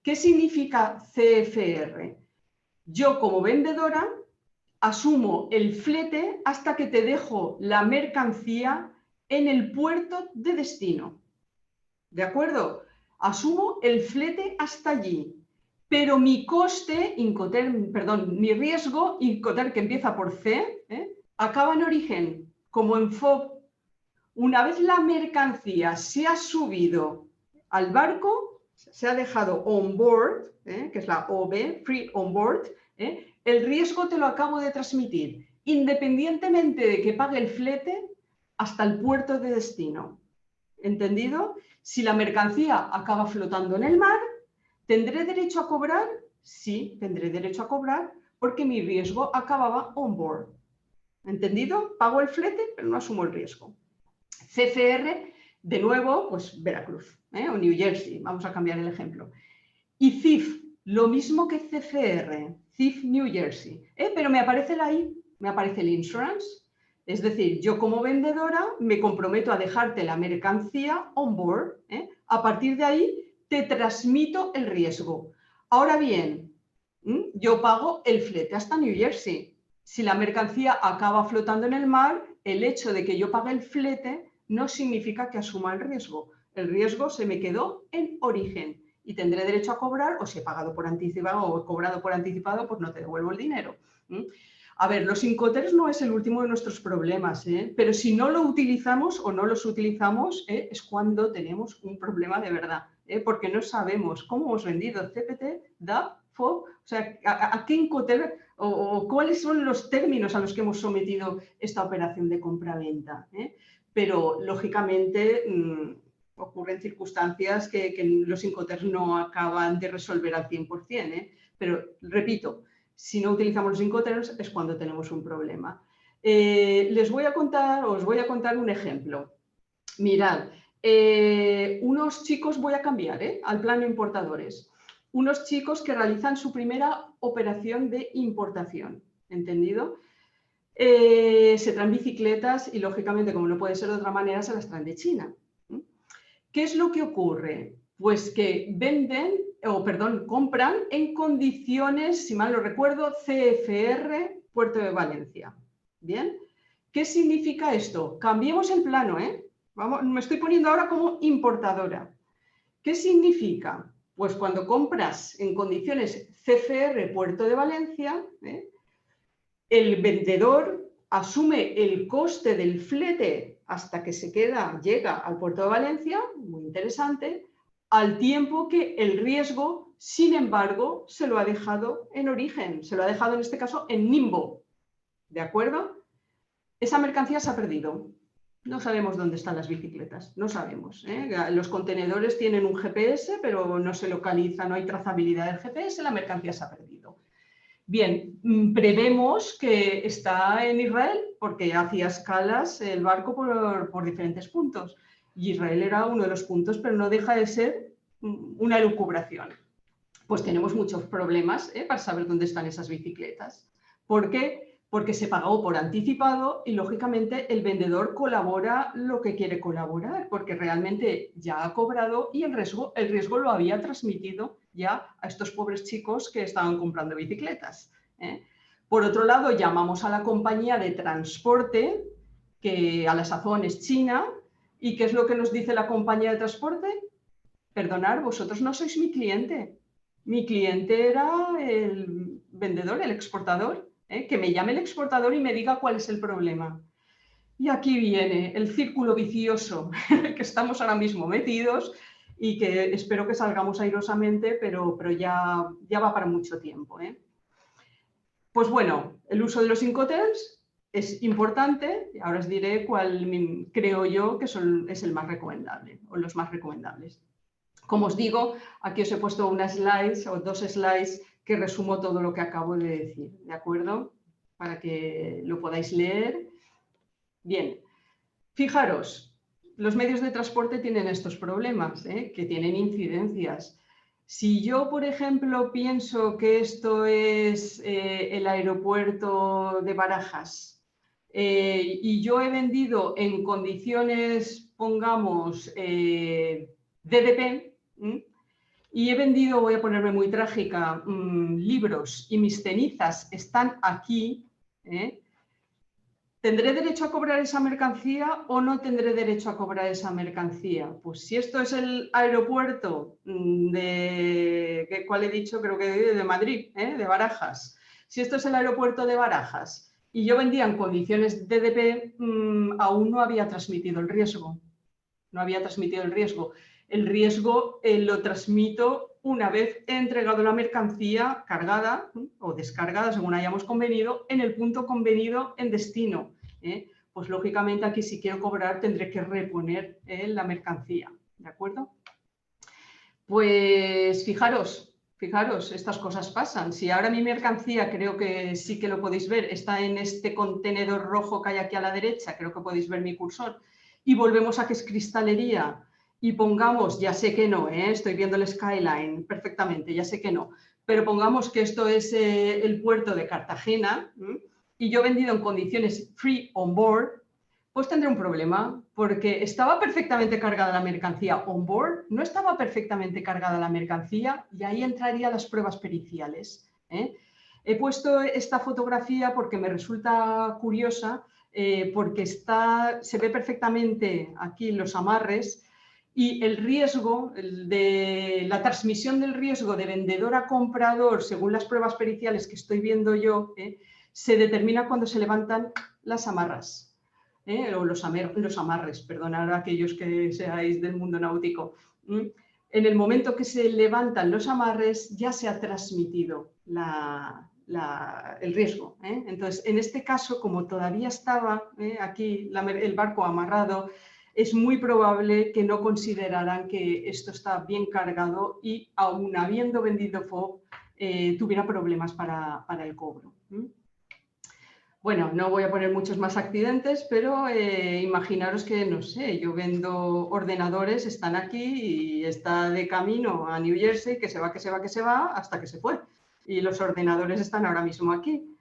¿Qué significa CFR? Yo como vendedora asumo el flete hasta que te dejo la mercancía en el puerto de destino. ¿De acuerdo? Asumo el flete hasta allí. Pero mi coste, mi riesgo, Incoterm, que empieza por C, acaba en origen, como en FOB. Una vez la mercancía se ha subido al barco, se ha dejado on board, que es la OB, free on board, el riesgo te lo acabo de transmitir, independientemente de que pague el flete hasta el puerto de destino. ¿Entendido? Si la mercancía acaba flotando en el mar, ¿tendré derecho a cobrar? Sí, tendré derecho a cobrar porque mi riesgo acababa on board. ¿Entendido? Pago el flete, pero no asumo el riesgo. CFR, de nuevo, pues Veracruz, o New Jersey, vamos a cambiar el ejemplo. Y CIF, lo mismo que CFR, CIF New Jersey, pero me aparece la I, me aparece el insurance. Es decir, yo como vendedora me comprometo a dejarte la mercancía on board. A partir de ahí te transmito el riesgo. Ahora bien, yo pago el flete hasta New Jersey. Si la mercancía acaba flotando en el mar, el hecho de que yo pague el flete no significa que asuma el riesgo. El riesgo se me quedó en origen y tendré derecho a cobrar, o si he pagado por anticipado o he cobrado por anticipado, pues no te devuelvo el dinero. A ver, los Incoterms no es el último de nuestros problemas, pero si no lo utilizamos o no los utilizamos, es cuando tenemos un problema de verdad, porque no sabemos cómo hemos vendido CPT, DAP, FOB, o sea, a qué Incoterm o cuáles son los términos a los que hemos sometido esta operación de compra-venta. Pero, lógicamente, ocurren circunstancias que los Incoterms no acaban de resolver al 100%. Pero, repito, si no utilizamos los Incoterms es cuando tenemos un problema. Os voy a contar un ejemplo. Mirad, unos chicos, voy a cambiar al plano importadores, unos chicos que realizan su primera operación de importación, ¿entendido? Se traen bicicletas y, lógicamente, como no puede ser de otra manera, se las traen de China. ¿Qué es lo que ocurre? Pues que compran en condiciones, si mal no recuerdo, CFR, Puerto de Valencia. ¿Bien? ¿Qué significa esto? Cambiemos el plano, me estoy poniendo ahora como importadora. ¿Qué significa? Pues cuando compras en condiciones CFR, Puerto de Valencia, el vendedor asume el coste del flete hasta que llega al puerto de Valencia, muy interesante, al tiempo que el riesgo, sin embargo, se lo ha dejado en origen, se lo ha dejado en este caso en Nimbo. ¿De acuerdo? Esa mercancía se ha perdido. No sabemos dónde están las bicicletas, no sabemos. Los contenedores tienen un GPS, pero no se localiza, no hay trazabilidad del GPS, la mercancía se ha perdido. Bien, prevemos que está en Israel porque hacía escalas el barco por diferentes puntos. Y Israel era uno de los puntos, pero no deja de ser una elucubración. Pues tenemos muchos problemas para saber dónde están esas bicicletas. ¿Por qué? Porque se pagó por anticipado y, lógicamente, el vendedor colabora lo que quiere colaborar, porque realmente ya ha cobrado y el riesgo lo había transmitido ya a estos pobres chicos que estaban comprando bicicletas. Por otro lado, llamamos a la compañía de transporte, que a la sazón es china, ¿y qué es lo que nos dice la compañía de transporte? Perdonad, vosotros no sois mi cliente. Mi cliente era el vendedor, el exportador. Que me llame el exportador y me diga cuál es el problema. Y aquí viene el círculo vicioso que estamos ahora mismo metidos y que espero que salgamos airosamente, pero ya va para mucho tiempo. Pues bueno, el uso de los Incoterms es importante. Ahora os diré cuál creo yo que es el más recomendable o los más recomendables. Como os digo, aquí os he puesto unas slides o 2 slides que resumo todo lo que acabo de decir, ¿de acuerdo? Para que lo podáis leer. Bien, fijaros, los medios de transporte tienen estos problemas, que tienen incidencias. Si yo, por ejemplo, pienso que esto es el aeropuerto de Barajas y yo he vendido en condiciones, pongamos, DDP, y he vendido, voy a ponerme muy trágica, libros y mis cenizas están aquí, ¿tendré derecho a cobrar esa mercancía o no tendré derecho a cobrar esa mercancía? Pues si esto es el aeropuerto de, ¿cuál he dicho? Creo que de Madrid, de Barajas. Si esto es el aeropuerto de Barajas y yo vendía en condiciones DDP, aún no había transmitido el riesgo. No había transmitido el riesgo. El riesgo lo transmito una vez he entregado la mercancía cargada o descargada, según hayamos convenido, en el punto convenido en destino. Pues lógicamente aquí si quiero cobrar tendré que reponer la mercancía. ¿De acuerdo? Pues fijaros, estas cosas pasan. Si ahora mi mercancía, creo que sí que lo podéis ver, está en este contenedor rojo que hay aquí a la derecha, creo que podéis ver mi cursor, y volvemos a que es cristalería, y pongamos, ya sé que no, estoy viendo el skyline perfectamente, ya sé que no, pero pongamos que esto es el puerto de Cartagena, y yo he vendido en condiciones free on board, pues tendré un problema, porque estaba perfectamente cargada la mercancía on board, no estaba perfectamente cargada la mercancía, y ahí entrarían las pruebas periciales. He puesto esta fotografía porque me resulta curiosa, porque se ve perfectamente aquí los amarres, y el riesgo, la transmisión del riesgo de vendedor a comprador, según las pruebas periciales que estoy viendo yo, se determina cuando se levantan las amarras, o los amarres, perdonad a aquellos que seáis del mundo náutico. En el momento que se levantan los amarres, ya se ha transmitido el riesgo. Entonces, en este caso, como todavía estaba aquí el barco amarrado, es muy probable que no consideraran que esto está bien cargado y, aún habiendo vendido FOB, tuviera problemas para el cobro. Bueno, no voy a poner muchos más accidentes, pero imaginaros que, no sé, yo vendo ordenadores, están aquí y está de camino a New Jersey, que se va, hasta que se fue. Y los ordenadores están ahora mismo aquí.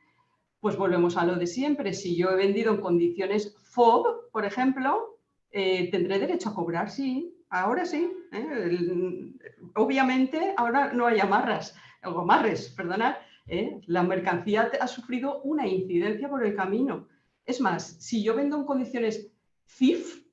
Pues volvemos a lo de siempre. Si yo he vendido en condiciones FOB, por ejemplo, ¿tendré derecho a cobrar? Sí, ahora sí. Obviamente, ahora no hay amarres, perdonad. La mercancía ha sufrido una incidencia por el camino. Es más, si yo vendo en condiciones CIF,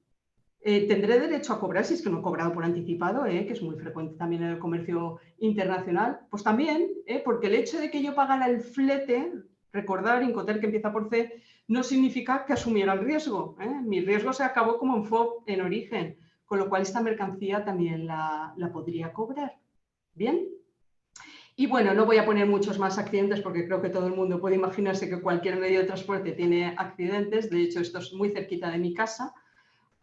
tendré derecho a cobrar, si es que no he cobrado por anticipado, que es muy frecuente también en el comercio internacional, pues también, porque el hecho de que yo pagara el flete, recordar, Incoterm que empieza por C, no significa que asumiera el riesgo. Mi riesgo se acabó como en FOB en origen, con lo cual esta mercancía también la podría cobrar. ¿Bien? Y bueno, no voy a poner muchos más accidentes porque creo que todo el mundo puede imaginarse que cualquier medio de transporte tiene accidentes. De hecho, esto es muy cerquita de mi casa.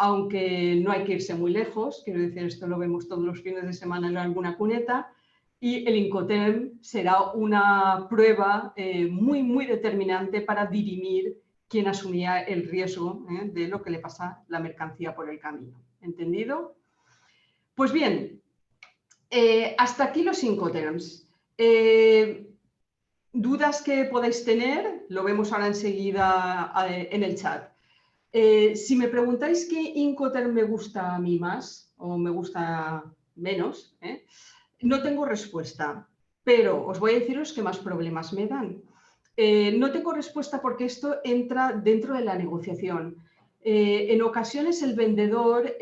aunque no hay que irse muy lejos, quiero decir, esto lo vemos todos los fines de semana en alguna cuneta, y el Incoterm será una prueba muy, muy determinante para dirimir quién asumía el riesgo de lo que le pasa a la mercancía por el camino. ¿Entendido? Pues bien, hasta aquí los Incoterms. ¿Dudas que podáis tener? Lo vemos ahora enseguida en el chat. Si me preguntáis qué Incoterm me gusta a mí más o me gusta menos, no tengo respuesta, pero os voy a decir los que más problemas me dan. No tengo respuesta porque esto entra dentro de la negociación. En ocasiones el vendedor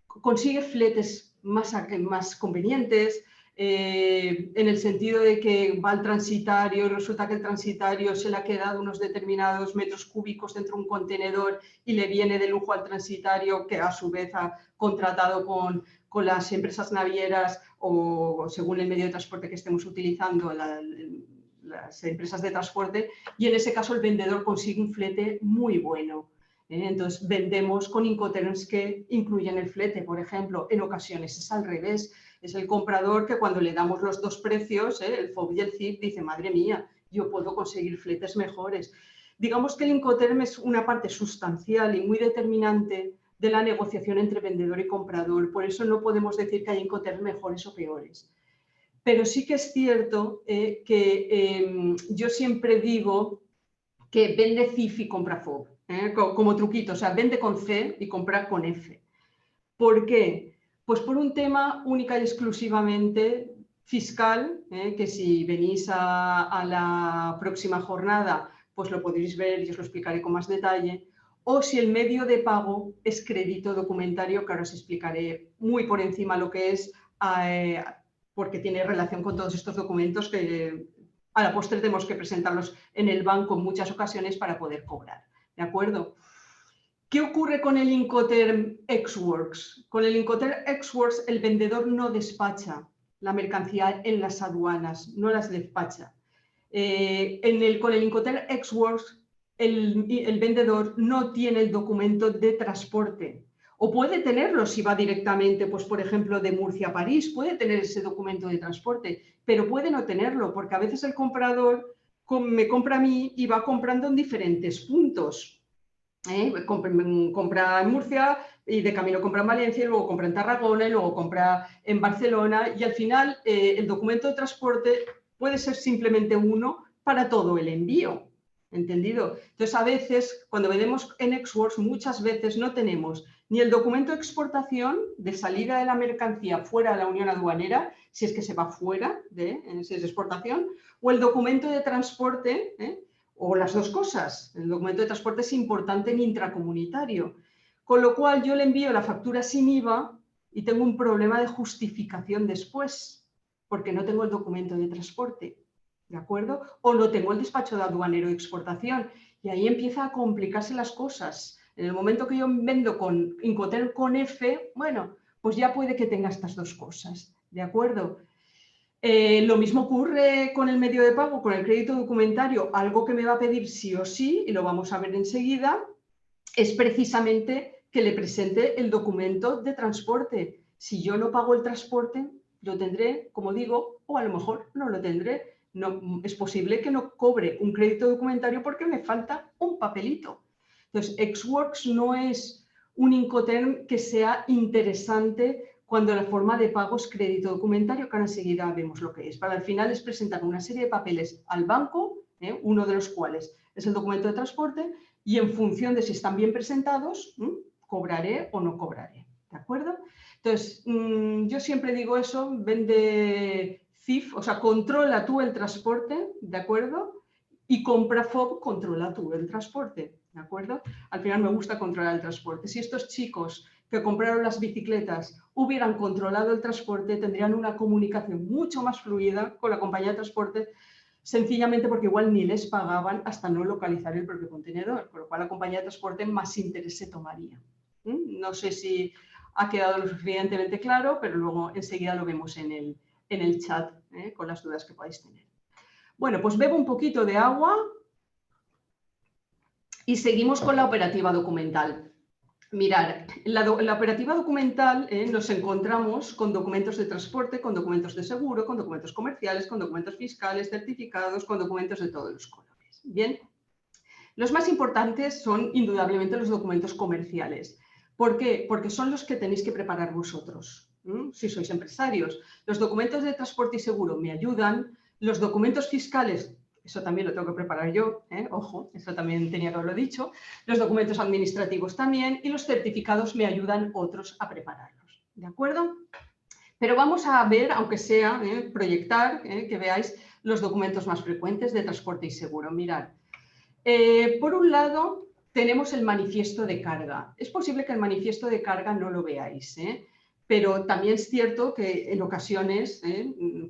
consigue fletes más convenientes, en el sentido de que va al transitario y resulta que el transitario se le ha quedado unos determinados metros cúbicos dentro de un contenedor y le viene de lujo al transitario, que a su vez ha contratado con las empresas navieras o según el medio de transporte que estemos utilizando, las empresas de transporte, y en ese caso el vendedor consigue un flete muy bueno. Entonces vendemos con Incoterms que incluyen el flete, por ejemplo. En ocasiones es al revés. Es el comprador que cuando le damos los dos precios, el FOB y el CIF, dice, madre mía, yo puedo conseguir fletes mejores. Digamos que el Incoterm es una parte sustancial y muy determinante de la negociación entre vendedor y comprador. Por eso no podemos decir que hay Incoterms mejores o peores. Pero sí que es cierto que yo siempre digo que vende CIF y compra FOB, como truquito, o sea, vende con C y compra con F. ¿Por qué? Pues por un tema única y exclusivamente fiscal, que si venís a la próxima jornada, pues lo podréis ver y os lo explicaré con más detalle, o si el medio de pago es crédito documentario, que ahora os explicaré muy por encima lo que es, porque tiene relación con todos estos documentos que a la postre tenemos que presentarlos en el banco en muchas ocasiones para poder cobrar. ¿De acuerdo? ¿Qué ocurre con el Incoterm Ex-Works? Con el Incoterm Ex-Works el vendedor no despacha la mercancía en las aduanas, no las despacha. Con el Incoterm Ex-Works el vendedor no tiene el documento de transporte. O puede tenerlo si va directamente, pues por ejemplo, de Murcia a París, puede tener ese documento de transporte, pero puede no tenerlo, porque a veces el comprador me compra a mí y va comprando en diferentes puntos. Compra en Murcia y de camino compra en Valencia, y luego compra en Tarragona y luego compra en Barcelona, y al final el documento de transporte puede ser simplemente uno para todo el envío. ¿Entendido? Entonces, a veces, cuando vendemos en Ex-Works, muchas veces no tenemos ni el documento de exportación de salida de la mercancía fuera de la Unión Aduanera, si es que se va fuera, si es exportación, o el documento de transporte, o las dos cosas. El documento de transporte es importante en intracomunitario. Con lo cual yo le envío la factura sin IVA y tengo un problema de justificación después, porque no tengo el documento de transporte. ¿De acuerdo? O no tengo el despacho de aduanero de exportación. Y ahí empieza a complicarse las cosas. En el momento que yo vendo con Incoterm con F, bueno, pues ya puede que tenga estas dos cosas. ¿De acuerdo? Lo mismo ocurre con el medio de pago, con el crédito documentario. Algo que me va a pedir sí o sí, y lo vamos a ver enseguida, es precisamente que le presente el documento de transporte. Si yo no pago el transporte, lo tendré, como digo, o a lo mejor no lo tendré. No, es posible que no cobre un crédito documentario porque me falta un papelito. Entonces, Ex-Works no es un Incoterm que sea interesante cuando la forma de pago es crédito documentario, que ahora enseguida vemos lo que es. Para al final es presentar una serie de papeles al banco, uno de los cuales es el documento de transporte, y en función de si están bien presentados, cobraré o no cobraré. ¿De acuerdo? Entonces, yo siempre digo eso, vende CIF, o sea, controla tú el transporte, ¿de acuerdo? Y compra FOB, controla tú el transporte, ¿de acuerdo? Al final me gusta controlar el transporte. Si estos chicos que compraron las bicicletas hubieran controlado el transporte, tendrían una comunicación mucho más fluida con la compañía de transporte, sencillamente porque igual ni les pagaban hasta no localizar el propio contenedor, con lo cual la compañía de transporte más interés se tomaría. No sé si ha quedado lo suficientemente claro, pero luego enseguida lo vemos en el chat, con las dudas que podáis tener. Bueno, pues bebo un poquito de agua y seguimos con la operativa documental. Mirar, la operativa documental nos encontramos con documentos de transporte, con documentos de seguro, con documentos comerciales, con documentos fiscales, certificados, con documentos de todos los colores. Bien, los más importantes son indudablemente los documentos comerciales. ¿Por qué? Porque son los que tenéis que preparar vosotros, si sois empresarios. Los documentos de transporte y seguro me ayudan, los documentos fiscales, eso también lo tengo que preparar yo, ojo, eso también tenía que haberlo dicho, los documentos administrativos también y los certificados me ayudan otros a prepararlos, ¿de acuerdo? Pero vamos a ver, aunque sea, proyectar, que veáis los documentos más frecuentes de transporte y seguro. Mirad, por un lado tenemos el manifiesto de carga. Es posible que el manifiesto de carga no lo veáis, pero también es cierto que en ocasiones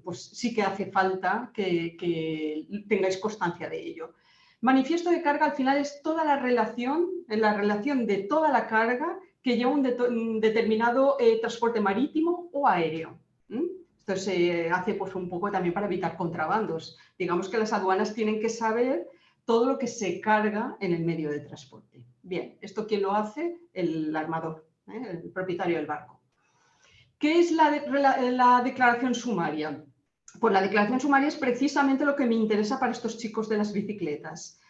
pues sí que hace falta que tengáis constancia de ello. Manifiesto de carga al final es toda la relación de toda la carga que lleva un determinado transporte marítimo o aéreo. Esto se hace pues, un poco también para evitar contrabandos. Digamos que las aduanas tienen que saber todo lo que se carga en el medio de transporte. Bien, ¿esto quién lo hace? El armador, el propietario del barco. ¿Qué es la declaración sumaria? Pues la declaración sumaria es precisamente lo que me interesa para estos chicos de las bicicletas.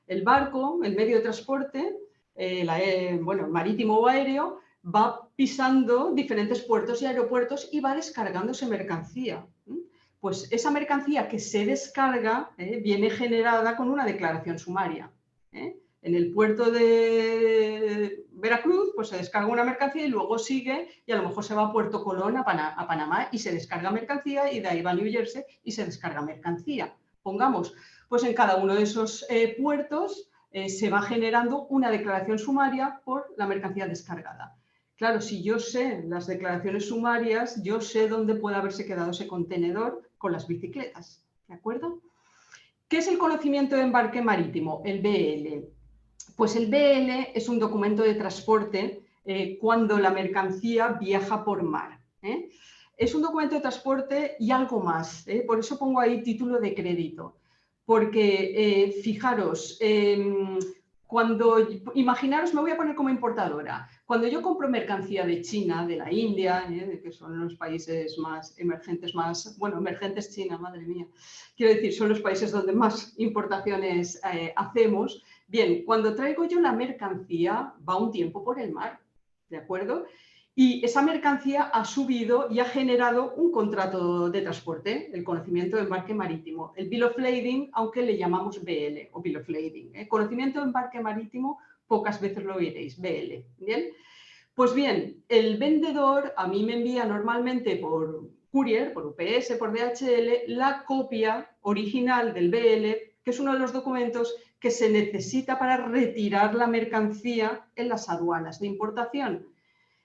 El barco, el medio de transporte, bueno, marítimo o aéreo, va pisando diferentes puertos y aeropuertos y va descargándose mercancía. Pues esa mercancía que se descarga viene generada con una declaración sumaria. En el puerto de Veracruz pues se descarga una mercancía y luego sigue y a lo mejor se va a Puerto Colón, a Panamá y se descarga mercancía y de ahí va a New Jersey y se descarga mercancía. Pongamos, pues en cada uno de esos puertos se va generando una declaración sumaria por la mercancía descargada. Claro, si yo sé las declaraciones sumarias, yo sé dónde puede haberse quedado ese contenedor con las bicicletas, ¿de acuerdo? ¿Qué es el conocimiento de embarque marítimo? El BL. Pues el BL es un documento de transporte cuando la mercancía viaja por mar. Es un documento de transporte y algo más. Por eso pongo ahí título de crédito. Porque, fijaros, imaginaros, me voy a poner como importadora. Cuando yo compro mercancía de China, de la India, que son los países más emergentes, emergentes China, madre mía, quiero decir, son los países donde más importaciones hacemos. Bien, cuando traigo yo la mercancía, va un tiempo por el mar, ¿de acuerdo? Y esa mercancía ha subido y ha generado un contrato de transporte, el conocimiento de embarque marítimo. El Bill of Lading, aunque le llamamos BL o Bill of Lading. Conocimiento de embarque marítimo, pocas veces lo oiréis, BL. ¿Bien? Pues bien, el vendedor a mí me envía normalmente por courier, por UPS, por DHL, la copia original del BL, que es uno de los documentos que se necesita para retirar la mercancía en las aduanas de importación.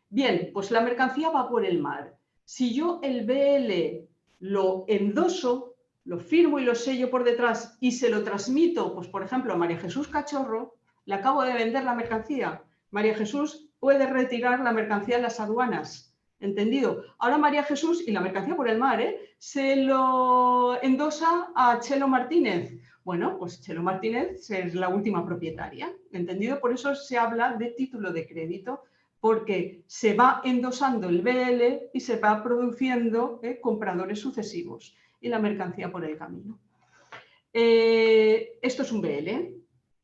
Bien, pues la mercancía va por el mar. Si yo el BL lo endoso, lo firmo y lo sello por detrás y se lo transmito, pues por ejemplo, a María Jesús Cachorro, le acabo de vender la mercancía. María Jesús puede retirar la mercancía en las aduanas. ¿Entendido? Ahora María Jesús, y la mercancía por el mar, se lo endosa a Chelo Martínez. Bueno, pues Chelo Martínez es la última propietaria. ¿Entendido? Por eso se habla de título de crédito, porque se va endosando el BL y se va produciendo compradores sucesivos y la mercancía por el camino. Esto es un BL.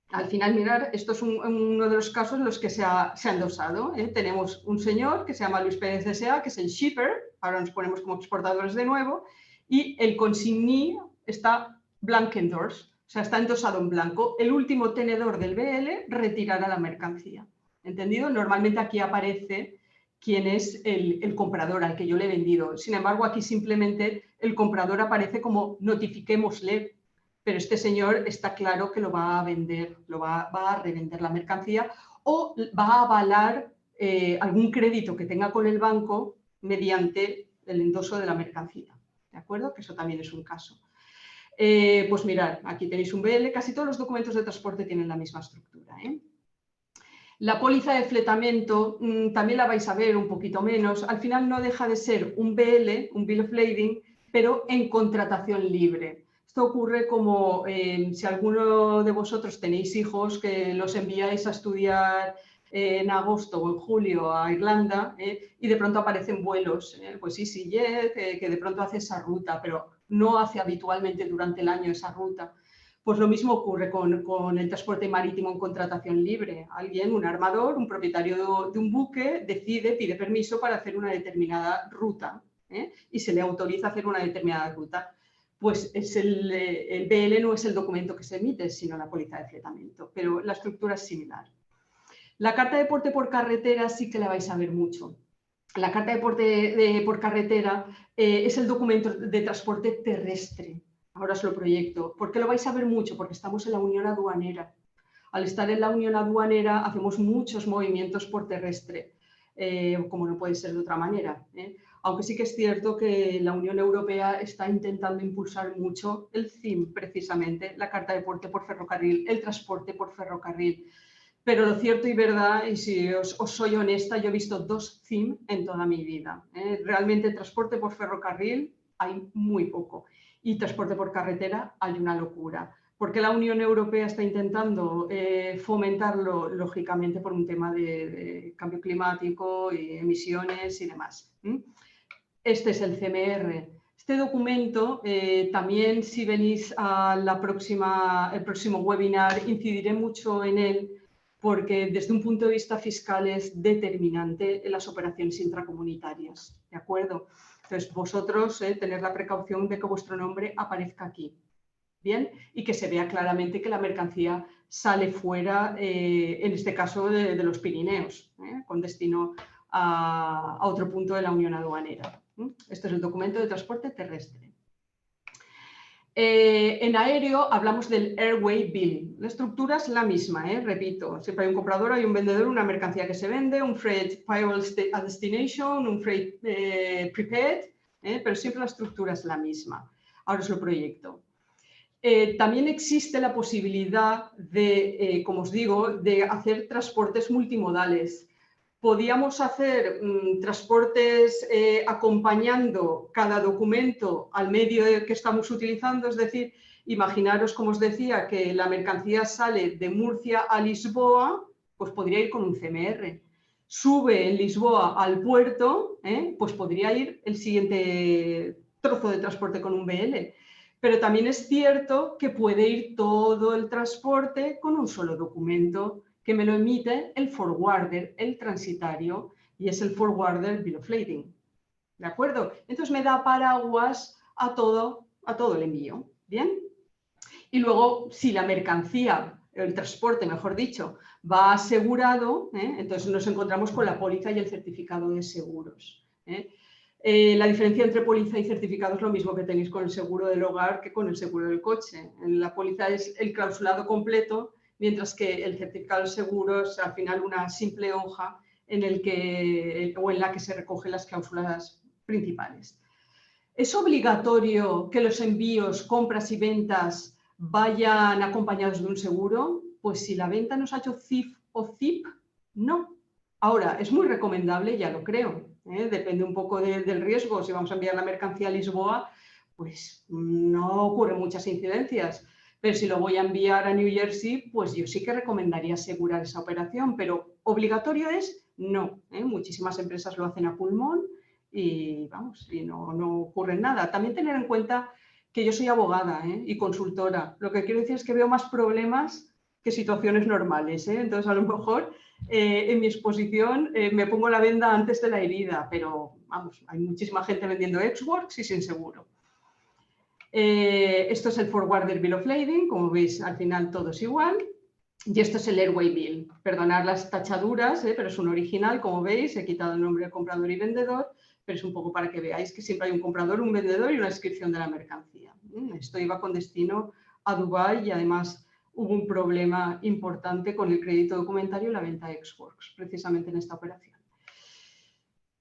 Al final, mirar, esto es uno de los casos en los que se ha endosado. Tenemos un señor que se llama Luis Pérez S.A., que es el shipper, ahora nos ponemos como exportadores de nuevo, y el consignee está blank endorsed, o sea, está endosado en blanco. El último tenedor del BL retirará la mercancía. ¿Entendido? Normalmente aquí aparece quién es el comprador al que yo le he vendido. Sin embargo, aquí simplemente el comprador aparece como notifiquémosle, pero este señor está claro que lo va a vender, va a revender la mercancía o va a avalar algún crédito que tenga con el banco mediante el endoso de la mercancía. ¿De acuerdo? Que eso también es un caso. Pues mirad, aquí tenéis un BL. Casi todos los documentos de transporte tienen la misma estructura. La póliza de fletamento también la vais a ver un poquito menos. Al final no deja de ser un BL, un Bill of Lading, pero en contratación libre. Esto ocurre como si alguno de vosotros tenéis hijos que los enviáis a estudiar en agosto o en julio a Irlanda y de pronto aparecen vuelos, pues EasyJet, que de pronto hace esa ruta, pero no hace habitualmente durante el año esa ruta. Pues lo mismo ocurre con el transporte marítimo en contratación libre. Alguien, un armador, un propietario de un buque, pide permiso para hacer una determinada ruta y se le autoriza a hacer una determinada ruta. Pues el BL no es el documento que se emite, sino la póliza de fletamiento, pero la estructura es similar. La carta de porte por carretera sí que la vais a ver mucho. La carta de porte por carretera es el documento de transporte terrestre. Ahora os lo proyecto. ¿Por qué lo vais a ver mucho? Porque estamos en la Unión Aduanera. Al estar en la Unión Aduanera hacemos muchos movimientos por terrestre, como no puede ser de otra manera. Aunque sí que es cierto que la Unión Europea está intentando impulsar mucho el CIM, precisamente, la carta de porte por ferrocarril, el transporte por ferrocarril. Pero lo cierto y verdad, y si os soy honesta, yo he visto 2 CIM en toda mi vida. Realmente transporte por ferrocarril hay muy poco y transporte por carretera hay una locura. Porque la Unión Europea está intentando fomentarlo, lógicamente, por un tema de cambio climático y emisiones y demás. Este es el CMR. Este documento, también si venís a el próximo webinar, incidiré mucho en él, porque desde un punto de vista fiscal es determinante en las operaciones intracomunitarias, ¿de acuerdo? Entonces, vosotros tener la precaución de que vuestro nombre aparezca aquí, ¿bien? Y que se vea claramente que la mercancía sale fuera, en este caso de los Pirineos, con destino a otro punto de la Unión Aduanera. Este es el documento de transporte terrestre. En aéreo hablamos del Airway Bill. La estructura es la misma, repito. Siempre hay un comprador, hay un vendedor, una mercancía que se vende, un freight payable a destination, un freight prepaid, pero siempre la estructura es la misma. Ahora os lo proyecto. También existe la posibilidad de, como os digo, de hacer transportes multimodales. Podíamos hacer transportes acompañando cada documento al medio que estamos utilizando, es decir, imaginaros, como os decía, que la mercancía sale de Murcia a Lisboa, pues podría ir con un CMR. Sube en Lisboa al puerto, pues podría ir el siguiente trozo de transporte con un BL. Pero también es cierto que puede ir todo el transporte con un solo documento, que me lo emite el forwarder, el transitario, y es el forwarder bill of lading. ¿De acuerdo? Entonces me da paraguas a todo el envío. ¿Bien? Y luego, si la mercancía, el transporte, mejor dicho, va asegurado, entonces nos encontramos con la póliza y el certificado de seguros. La diferencia entre póliza y certificado es lo mismo que tenéis con el seguro del hogar que con el seguro del coche. La póliza es el clausulado completo, mientras que el certificado de seguro es al final una simple hoja en la que se recogen las cláusulas principales. ¿Es obligatorio que los envíos, compras y ventas vayan acompañados de un seguro? Pues si la venta nos ha hecho CIF o ZIP, no. Ahora, es muy recomendable, ya lo creo, depende un poco del riesgo. Si vamos a enviar la mercancía a Lisboa, pues no ocurren muchas incidencias. Pero si lo voy a enviar a New Jersey, pues yo sí que recomendaría asegurar esa operación, pero ¿obligatorio es? No. Muchísimas empresas lo hacen a pulmón y, vamos, y no ocurre nada. También tener en cuenta que yo soy abogada y consultora. Lo que quiero decir es que veo más problemas que situaciones normales. Entonces, a lo mejor en mi exposición me pongo la venda antes de la herida, pero, vamos, hay muchísima gente vendiendo ex-works y sin seguro. Esto es el Forwarder Bill of Lading, como veis al final todo es igual, y esto es el Airway Bill. Perdonad las tachaduras, pero es un original, como veis, he quitado el nombre de comprador y vendedor, pero es un poco para que veáis que siempre hay un comprador, un vendedor y una descripción de la mercancía. Esto iba con destino a Dubái y además hubo un problema importante con el crédito documentario y la venta de ex-works, precisamente en esta operación.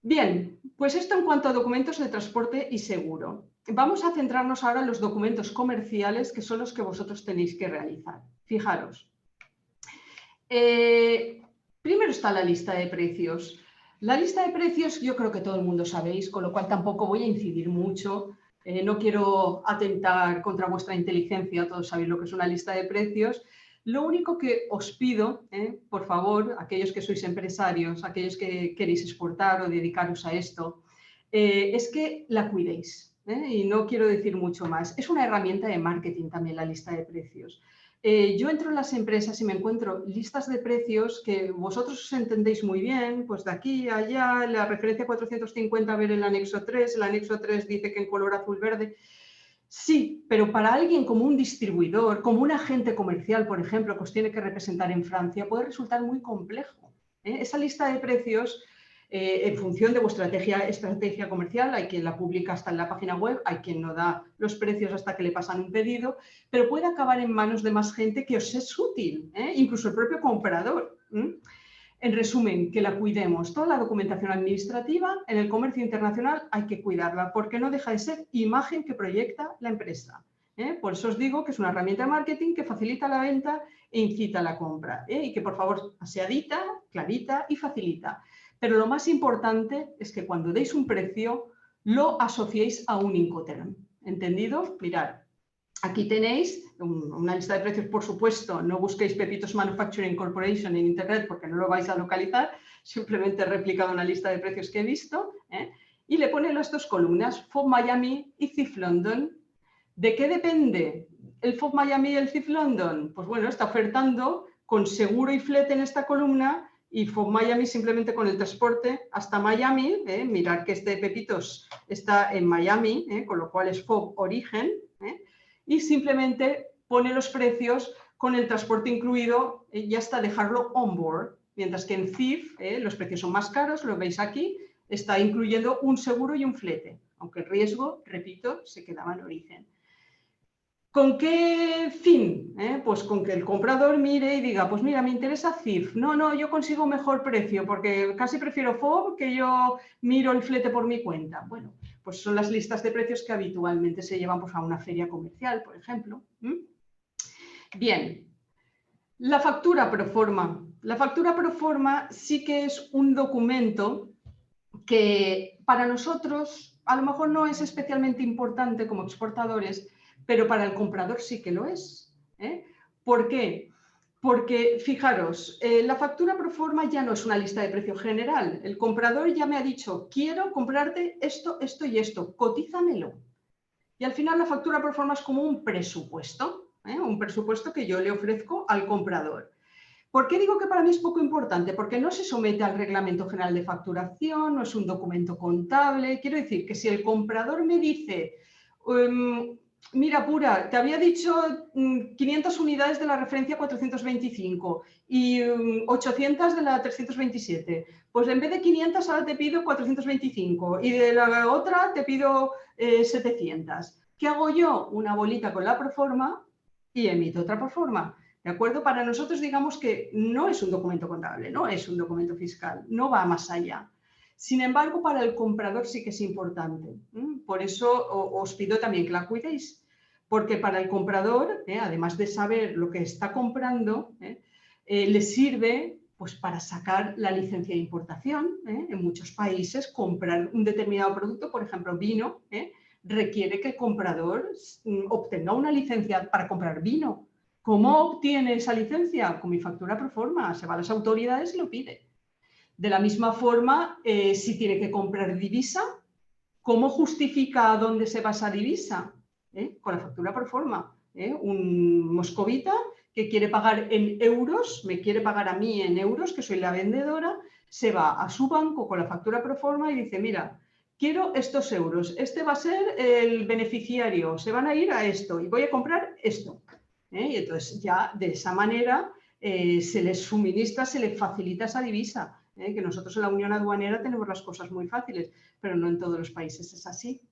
Bien, pues esto en cuanto a documentos de transporte y seguro. Vamos a centrarnos ahora en los documentos comerciales, que son los que vosotros tenéis que realizar. Fijaros. Primero está la lista de precios. La lista de precios yo creo que todo el mundo sabéis, con lo cual tampoco voy a incidir mucho. No quiero atentar contra vuestra inteligencia, todos sabéis lo que es una lista de precios. Lo único que os pido, por favor, aquellos que sois empresarios, aquellos que queréis exportar o dedicaros a esto, es que la cuidéis. Y no quiero decir mucho más. Es una herramienta de marketing también la lista de precios. Yo entro en las empresas y me encuentro listas de precios que vosotros os entendéis muy bien, pues de aquí a allá, la referencia 450, ver el anexo 3 dice que en color azul verde. Sí, pero para alguien como un distribuidor, como un agente comercial, por ejemplo, que os tiene que representar en Francia, puede resultar muy complejo. Esa lista de precios, en función de vuestra estrategia comercial, hay quien la publica hasta en la página web, hay quien no da los precios hasta que le pasan un pedido, pero puede acabar en manos de más gente que os es útil, incluso el propio comprador. En resumen, que la cuidemos. Toda la documentación administrativa en el comercio internacional hay que cuidarla porque no deja de ser imagen que proyecta la empresa. Por eso os digo que es una herramienta de marketing que facilita la venta e incita a la compra. Y que por favor sea dita, clarita y facilita. Pero lo más importante es que cuando deis un precio lo asociéis a un Incoterm. ¿Entendido? Mirad. Aquí tenéis una lista de precios, por supuesto, no busquéis Pepitos Manufacturing Corporation en Internet porque no lo vais a localizar, simplemente he replicado una lista de precios que he visto, y le pone las dos columnas, FOB Miami y CIF London. ¿De qué depende el FOB Miami y el CIF London? Pues bueno, está ofertando con seguro y flete en esta columna y FOB Miami simplemente con el transporte hasta Miami. Mirad que este Pepitos está en Miami, con lo cual es FOB origen, y simplemente pone los precios con el transporte incluido y hasta dejarlo on board. Mientras que en CIF los precios son más caros, lo veis aquí, está incluyendo un seguro y un flete, aunque el riesgo, repito, se quedaba en origen. ¿Con qué fin? Pues con que el comprador mire y diga, pues mira, me interesa CIF. No, yo consigo mejor precio porque casi prefiero FOB que yo miro el flete por mi cuenta. Bueno, pues son las listas de precios que habitualmente se llevan pues, a una feria comercial, por ejemplo. Bien, la factura pro forma. La factura pro forma sí que es un documento que para nosotros a lo mejor no es especialmente importante como exportadores, pero para el comprador sí que lo es. ¿Por qué? Porque, fijaros, la factura pro forma ya no es una lista de precio general. El comprador ya me ha dicho, quiero comprarte esto, esto y esto, cotízamelo. Y al final la factura pro forma es como un presupuesto que yo le ofrezco al comprador. ¿Por qué digo que para mí es poco importante? Porque no se somete al Reglamento General de Facturación, no es un documento contable. Quiero decir que si el comprador me dice, mira, Pura, te había dicho 500 unidades de la referencia 425 y 800 de la 327, pues en vez de 500 ahora te pido 425 y de la otra te pido 700. ¿Qué hago yo? Una bolita con la proforma y emito otra proforma. ¿De acuerdo? Para nosotros digamos que no es un documento contable, no es un documento fiscal, no va más allá. Sin embargo, para el comprador sí que es importante. Por eso os pido también que la cuidéis, porque para el comprador, además de saber lo que está comprando, le sirve pues, para sacar la licencia de importación. En muchos países comprar un determinado producto, por ejemplo vino, requiere que el comprador obtenga una licencia para comprar vino. ¿Cómo obtiene esa licencia? Con mi factura pro forma. Se va a las autoridades y lo pide. De la misma forma, si tiene que comprar divisa, ¿cómo justifica a dónde se va esa divisa? Con la factura pro forma. Un moscovita que quiere pagar en euros, me quiere pagar a mí en euros, que soy la vendedora, se va a su banco con la factura pro forma y dice, mira, quiero estos euros, este va a ser el beneficiario, se van a ir a esto y voy a comprar esto. Y entonces ya de esa manera se les suministra, se les facilita esa divisa. Que nosotros en la Unión Aduanera tenemos las cosas muy fáciles, pero no en todos los países es así.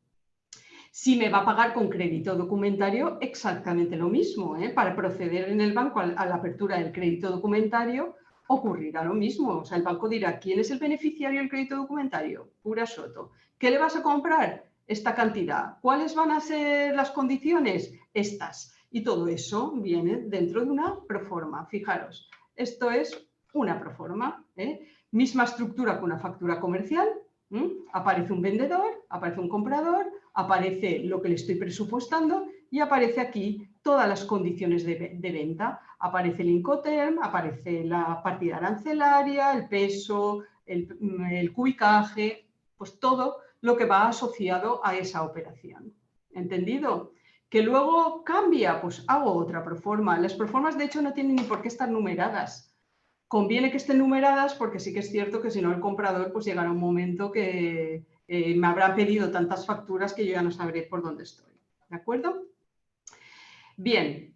Si me va a pagar con crédito documentario, exactamente lo mismo. Para proceder en el banco a la apertura del crédito documentario, ocurrirá lo mismo. O sea, el banco dirá, ¿quién es el beneficiario del crédito documentario? Pura Soto. ¿Qué le vas a comprar? Esta cantidad. ¿Cuáles van a ser las condiciones? Estas. Y todo eso viene dentro de una proforma. Fijaros, esto es una proforma. Misma estructura que una factura comercial. Aparece un vendedor, aparece un comprador, aparece lo que le estoy presupuestando y aparece aquí todas las condiciones de venta. Aparece el Incoterm, aparece la partida arancelaria, el peso, el cubicaje, pues todo lo que va asociado a esa operación. ¿Entendido? ¿Que luego cambia? Pues hago otra proforma. Las proformas, de hecho, no tienen ni por qué estar numeradas. Conviene que estén numeradas porque sí que es cierto que si no el comprador pues llegará un momento que me habrán pedido tantas facturas que yo ya no sabré por dónde estoy. ¿De acuerdo? Bien.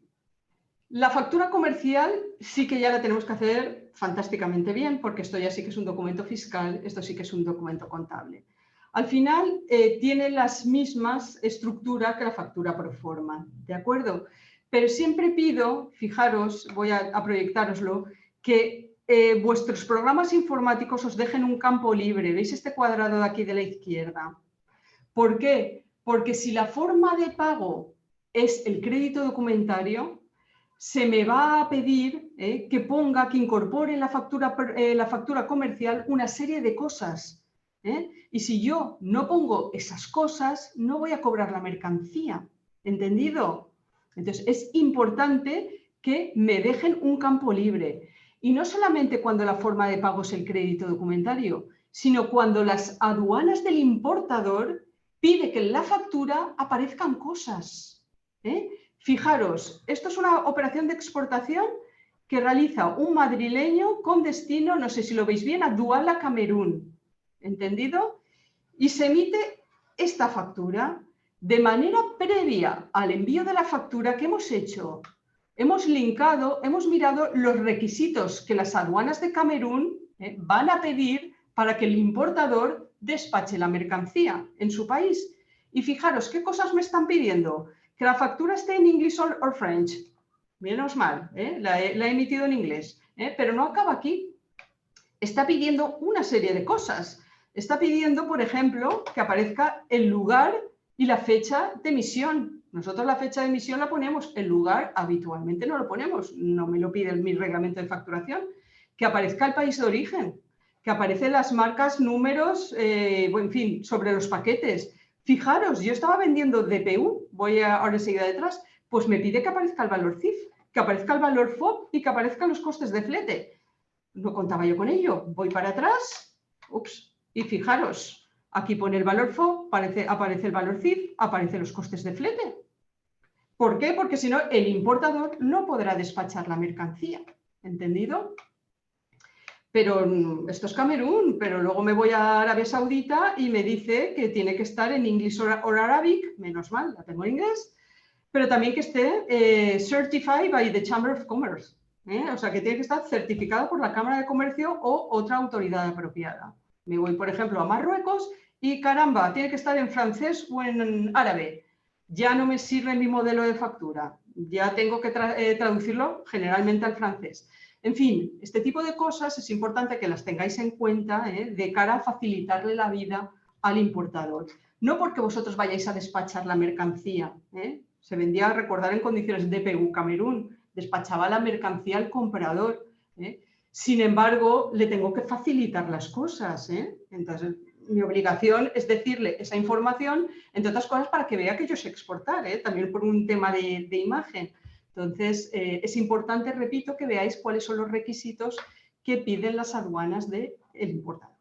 La factura comercial sí que ya la tenemos que hacer fantásticamente bien porque esto ya sí que es un documento fiscal, esto sí que es un documento contable. Al final tiene las mismas estructuras que la factura pro forma, ¿de acuerdo? Pero siempre pido, fijaros, voy a proyectároslo, que vuestros programas informáticos os dejen un campo libre. ¿Veis este cuadrado de aquí de la izquierda? ¿Por qué? Porque si la forma de pago es el crédito documentario, se me va a pedir que ponga, que incorpore en la factura comercial una serie de cosas. Y si yo no pongo esas cosas, no voy a cobrar la mercancía. ¿Entendido? Entonces, es importante que me dejen un campo libre. Y no solamente cuando la forma de pago es el crédito documentario, sino cuando las aduanas del importador pide que en la factura aparezcan cosas. Fijaros, esto es una operación de exportación que realiza un madrileño con destino, no sé si lo veis bien, a Douala, Camerún. ¿Entendido? Y se emite esta factura. De manera previa al envío de la factura, ¿qué hemos hecho? Hemos linkado, hemos mirado los requisitos que las aduanas de Camerún van a pedir para que el importador despache la mercancía en su país. Y fijaros, ¿qué cosas me están pidiendo? Que la factura esté en inglés o French. Menos mal, la he emitido en inglés. Pero no acaba aquí. Está pidiendo una serie de cosas. Está pidiendo, por ejemplo, que aparezca el lugar y la fecha de emisión. Nosotros la fecha de emisión la ponemos, el lugar habitualmente no lo ponemos, no me lo pide mi reglamento de facturación. Que aparezca el país de origen, que aparecen las marcas, números, en fin, sobre los paquetes. Fijaros, yo estaba vendiendo DPU, ahora enseguida detrás, pues me pide que aparezca el valor CIF, que aparezca el valor FOB y que aparezcan los costes de flete. No contaba yo con ello. Voy para atrás, y fijaros, aquí pone el valor FOB, aparece el valor CIF, aparecen los costes de flete. ¿Por qué? Porque si no, el importador no podrá despachar la mercancía. ¿Entendido? Pero esto es Camerún, pero luego me voy a Arabia Saudita y me dice que tiene que estar en English or Arabic, menos mal, la tengo en inglés, pero también que esté certified by the Chamber of Commerce, o sea que tiene que estar certificado por la Cámara de Comercio o otra autoridad apropiada. Me voy, por ejemplo, a Marruecos y caramba, tiene que estar en francés o en árabe. Ya no me sirve mi modelo de factura, ya tengo que traducirlo generalmente al francés. En fin, este tipo de cosas es importante que las tengáis en cuenta de cara a facilitarle la vida al importador. No porque vosotros vayáis a despachar la mercancía. Se vendía, a recordar, en condiciones de DPU Camerún, despachaba la mercancía al comprador. Sin embargo, le tengo que facilitar las cosas. Entonces, mi obligación es decirle esa información, entre otras cosas, para que vea que yo sé exportar, también por un tema de imagen. Entonces, es importante, repito, que veáis cuáles son los requisitos que piden las aduanas del importador.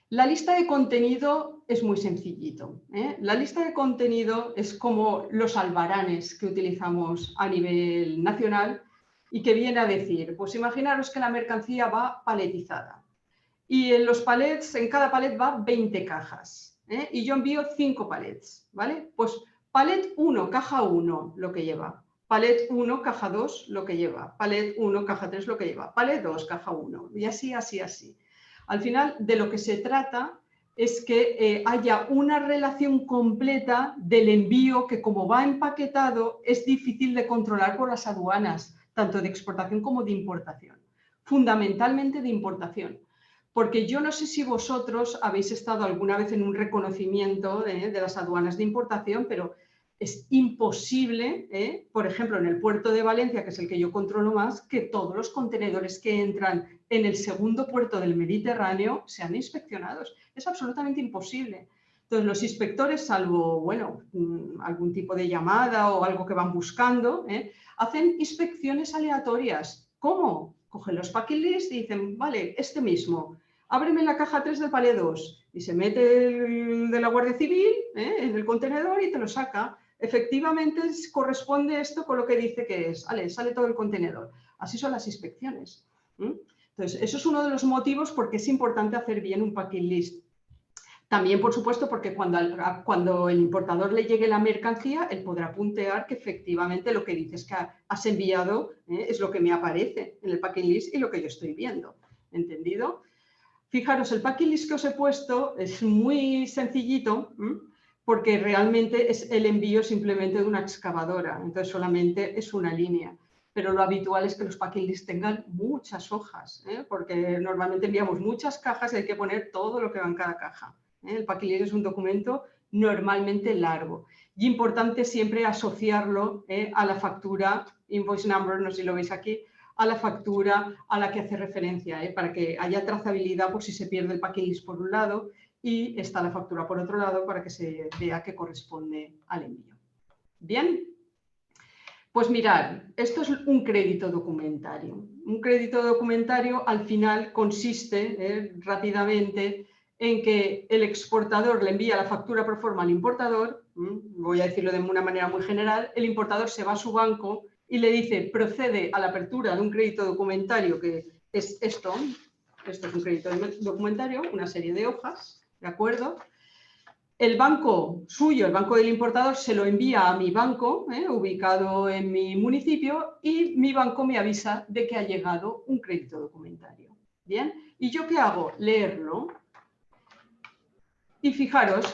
La lista de contenido es muy sencillito. La lista de contenido es como los albaranes que utilizamos a nivel nacional y que viene a decir, pues imaginaros que la mercancía va paletizada y en los palets, en cada palet va 20 cajas y yo envío 5 palets, ¿vale? Pues palet 1, caja 1, lo que lleva. Palet 1, caja 2, lo que lleva. Palet 1, caja 3, lo que lleva. Palet 2, caja 1. Y así, así, así. Al final, de lo que se trata es que haya una relación completa del envío que, como va empaquetado, es difícil de controlar por las aduanas, tanto de exportación como de importación. Fundamentalmente de importación. Porque yo no sé si vosotros habéis estado alguna vez en un reconocimiento de las aduanas de importación, pero es imposible, por ejemplo, en el puerto de Valencia, que es el que yo controlo más, que todos los contenedores que entran en el segundo puerto del Mediterráneo sean inspeccionados. Es absolutamente imposible. Entonces, los inspectores, salvo, bueno, algún tipo de llamada o algo que van buscando, hacen inspecciones aleatorias. ¿Cómo? Cogen los packing lists y dicen, vale, este mismo, ábreme la caja 3 del palé 2 y se mete el de la Guardia Civil en el contenedor y te lo saca. Efectivamente, corresponde esto con lo que dice que es. Vale, sale todo el contenedor. Así son las inspecciones. Entonces, eso es uno de los motivos por qué es importante hacer bien un packing list. También, por supuesto, porque cuando el importador le llegue la mercancía, él podrá puntear que efectivamente lo que dices que has enviado es lo que me aparece en el packing list y lo que yo estoy viendo. ¿Entendido? Fijaros, el packing list que os he puesto es muy sencillito porque realmente es el envío simplemente de una excavadora. Entonces, solamente es una línea. Pero lo habitual es que los packing lists tengan muchas hojas, porque normalmente enviamos muchas cajas y hay que poner todo lo que va en cada caja. El packing list es un documento normalmente largo y importante siempre asociarlo a la factura, invoice number, no sé si lo veis aquí, a la factura a la que hace referencia, para que haya trazabilidad por si se pierde el packing list por un lado y está la factura por otro lado para que se vea que corresponde al envío. Bien. Pues mirad, esto es un crédito documentario. Un crédito documentario al final consiste rápidamente en que el exportador le envía la factura pro forma al importador, voy a decirlo de una manera muy general, el importador se va a su banco y le dice procede a la apertura de un crédito documentario que es esto es un crédito documentario, una serie de hojas, ¿de acuerdo? El banco suyo, el banco del importador, se lo envía a mi banco, ubicado en mi municipio, y mi banco me avisa de que ha llegado un crédito documentario. ¿Bien? ¿Y yo qué hago? Leerlo. Y fijaros,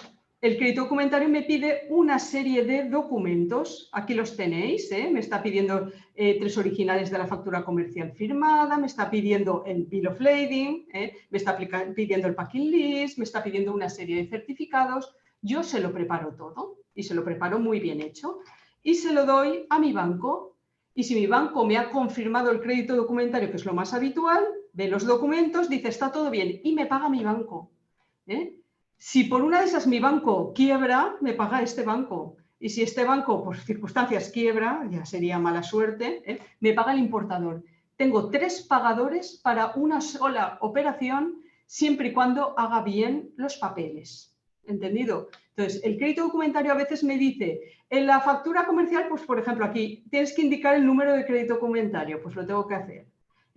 el crédito documentario me pide una serie de documentos. Aquí los tenéis, me está pidiendo 3 originales de la factura comercial firmada, me está pidiendo el bill of lading, me está pidiendo el packing list, me está pidiendo una serie de certificados. Yo se lo preparo todo y se lo preparo muy bien hecho y se lo doy a mi banco. Y si mi banco me ha confirmado el crédito documentario, que es lo más habitual, ve los documentos, dice está todo bien y me paga mi banco. Si por una de esas mi banco quiebra, me paga este banco. Y si este banco, por circunstancias, quiebra, ya sería mala suerte, me paga el importador. Tengo 3 pagadores para una sola operación, siempre y cuando haga bien los papeles. ¿Entendido? Entonces, el crédito documentario a veces me dice, en la factura comercial, pues por ejemplo aquí, tienes que indicar el número de crédito documentario, pues lo tengo que hacer.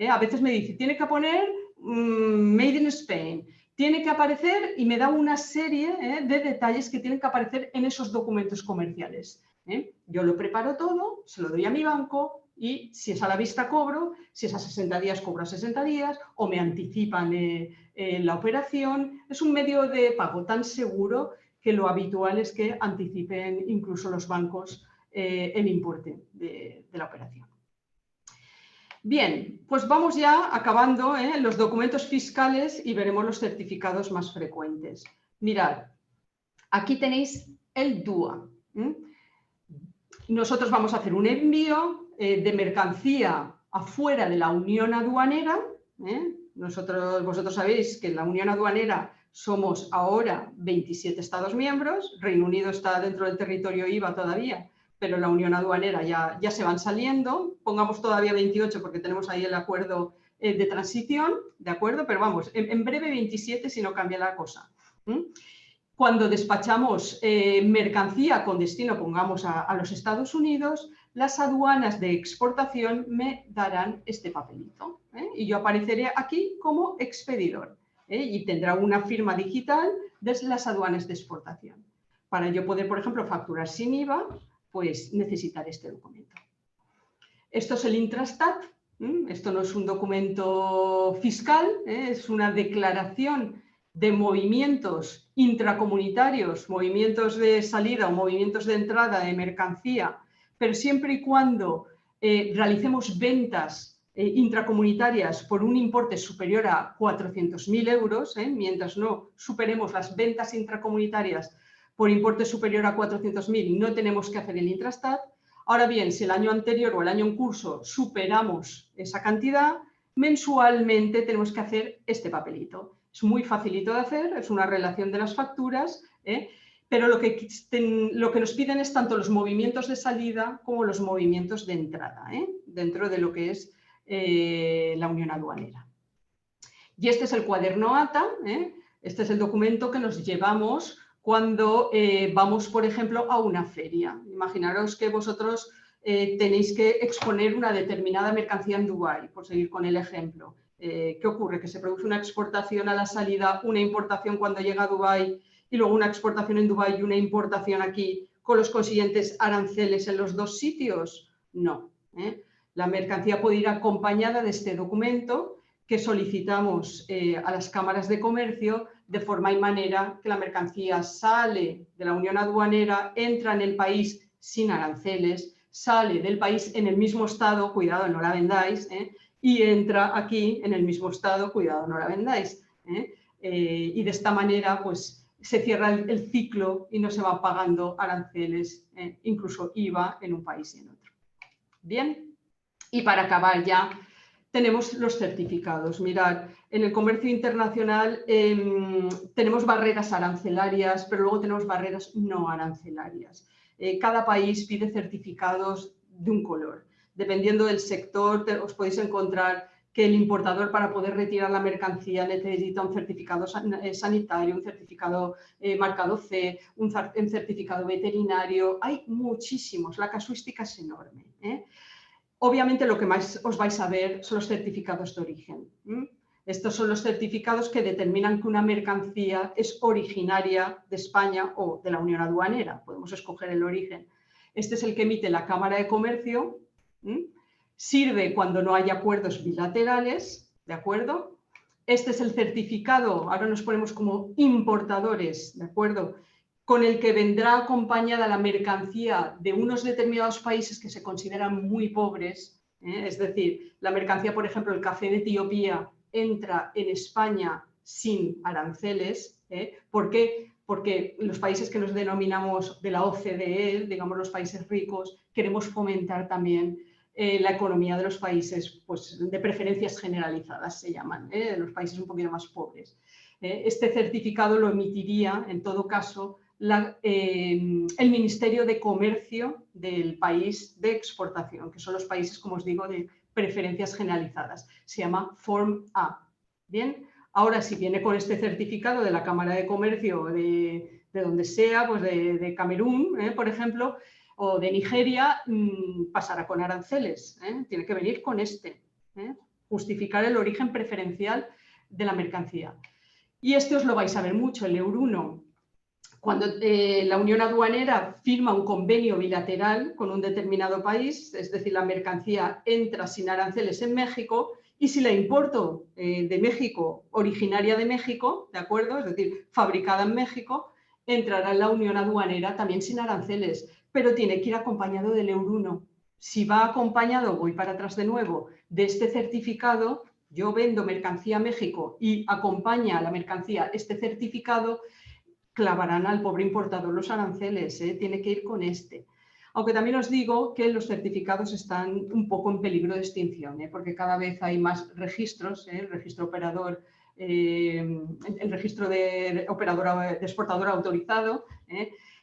A veces me dice, tiene que poner Made in Spain. Tiene que aparecer y me da una serie de detalles que tienen que aparecer en esos documentos comerciales. Yo lo preparo todo, se lo doy a mi banco y si es a la vista cobro, si es a 60 días cobro a 60 días o me anticipan la operación. Es un medio de pago tan seguro que lo habitual es que anticipen incluso los bancos el importe de la operación. Bien, pues vamos ya acabando los documentos fiscales y veremos los certificados más frecuentes. Mirad, aquí tenéis el DUA. Nosotros vamos a hacer un envío de mercancía afuera de la Unión Aduanera. Vosotros sabéis que en la Unión Aduanera somos ahora 27 Estados miembros, Reino Unido está dentro del territorio IVA todavía, pero la Unión Aduanera ya se van saliendo, pongamos todavía 28 porque tenemos ahí el acuerdo de transición, ¿de acuerdo? Pero vamos, en breve 27 si no cambia la cosa. Cuando despachamos mercancía con destino, pongamos a los Estados Unidos, las aduanas de exportación me darán este papelito y yo apareceré aquí como expedidor y tendrá una firma digital desde las aduanas de exportación. Para yo poder, por ejemplo, facturar sin IVA, pues necesitaré este documento. Esto es el Intrastat. Esto no es un documento fiscal, es una declaración de movimientos intracomunitarios, movimientos de salida o movimientos de entrada de mercancía, pero siempre y cuando realicemos ventas intracomunitarias por un importe superior a 400.000 euros, mientras no superemos las ventas intracomunitarias por importe superior a 400.000 no tenemos que hacer el Intrastat. Ahora bien, si el año anterior o el año en curso superamos esa cantidad, mensualmente tenemos que hacer este papelito. Es muy facilito de hacer, es una relación de las facturas, Pero lo que nos piden es tanto los movimientos de salida como los movimientos de entrada, dentro de lo que es la Unión Aduanera. Y este es el cuaderno ATA, este es el documento que nos llevamos cuando vamos, por ejemplo, a una feria. Imaginaros que vosotros tenéis que exponer una determinada mercancía en Dubái, por seguir con el ejemplo. ¿Qué ocurre? Que se produce una exportación a la salida, una importación cuando llega a Dubái y luego una exportación en Dubái y una importación aquí con los consiguientes aranceles en los dos sitios. No. La mercancía puede ir acompañada de este documento que solicitamos a las cámaras de comercio de forma y manera que la mercancía sale de la Unión Aduanera, entra en el país sin aranceles, sale del país en el mismo estado, cuidado, no la vendáis, y entra aquí en el mismo estado, cuidado, no la vendáis. Y de esta manera, pues, se cierra el ciclo y no se va pagando aranceles, incluso IVA, en un país y en otro. Bien, y para acabar ya, tenemos los certificados. Mirad, en el comercio internacional tenemos barreras arancelarias, pero luego tenemos barreras no arancelarias. Cada país pide certificados de un color. Dependiendo del sector, os podéis encontrar que el importador, para poder retirar la mercancía, necesita un certificado sanitario, un certificado marcado C, un certificado veterinario. Hay muchísimos, la casuística es enorme. Obviamente lo que más os vais a ver son los certificados de origen. Estos son los certificados que determinan que una mercancía es originaria de España o de la Unión Aduanera. Podemos escoger el origen. Este es el que emite la Cámara de Comercio. Sirve cuando no hay acuerdos bilaterales, ¿de acuerdo? Este es el certificado, ahora nos ponemos como importadores, ¿de acuerdo?, con el que vendrá acompañada la mercancía de unos determinados países que se consideran muy pobres, es decir, la mercancía, por ejemplo, el café de Etiopía entra en España sin aranceles. ¿Por qué? Porque los países que nos denominamos de la OCDE, digamos los países ricos, queremos fomentar también la economía de los países, pues, de preferencias generalizadas se llaman, de los países un poquito más pobres. Este certificado lo emitiría, en todo caso, el Ministerio de Comercio del país de exportación, que son los países, como os digo, de preferencias generalizadas. Se llama Form A. Bien, ahora si viene con este certificado de la Cámara de Comercio de donde sea, pues de Camerún, por ejemplo, o de Nigeria, pasará con aranceles. Tiene que venir con este. Justificar el origen preferencial de la mercancía. Y este os lo vais a ver mucho, el Euro 1. Cuando la Unión Aduanera firma un convenio bilateral con un determinado país, es decir, la mercancía entra sin aranceles en México, y si la importo de México, originaria de México, ¿de acuerdo?, es decir, fabricada en México, entrará en la Unión Aduanera también sin aranceles, pero tiene que ir acompañado del Euro 1. Si va acompañado, voy para atrás de nuevo, de este certificado, yo vendo mercancía a México y acompaña a la mercancía este certificado, clavarán al pobre importador los aranceles, tiene que ir con este. Aunque también os digo que los certificados están un poco en peligro de extinción, porque cada vez hay más registros, el registro operador, el registro de operador de exportador autorizado,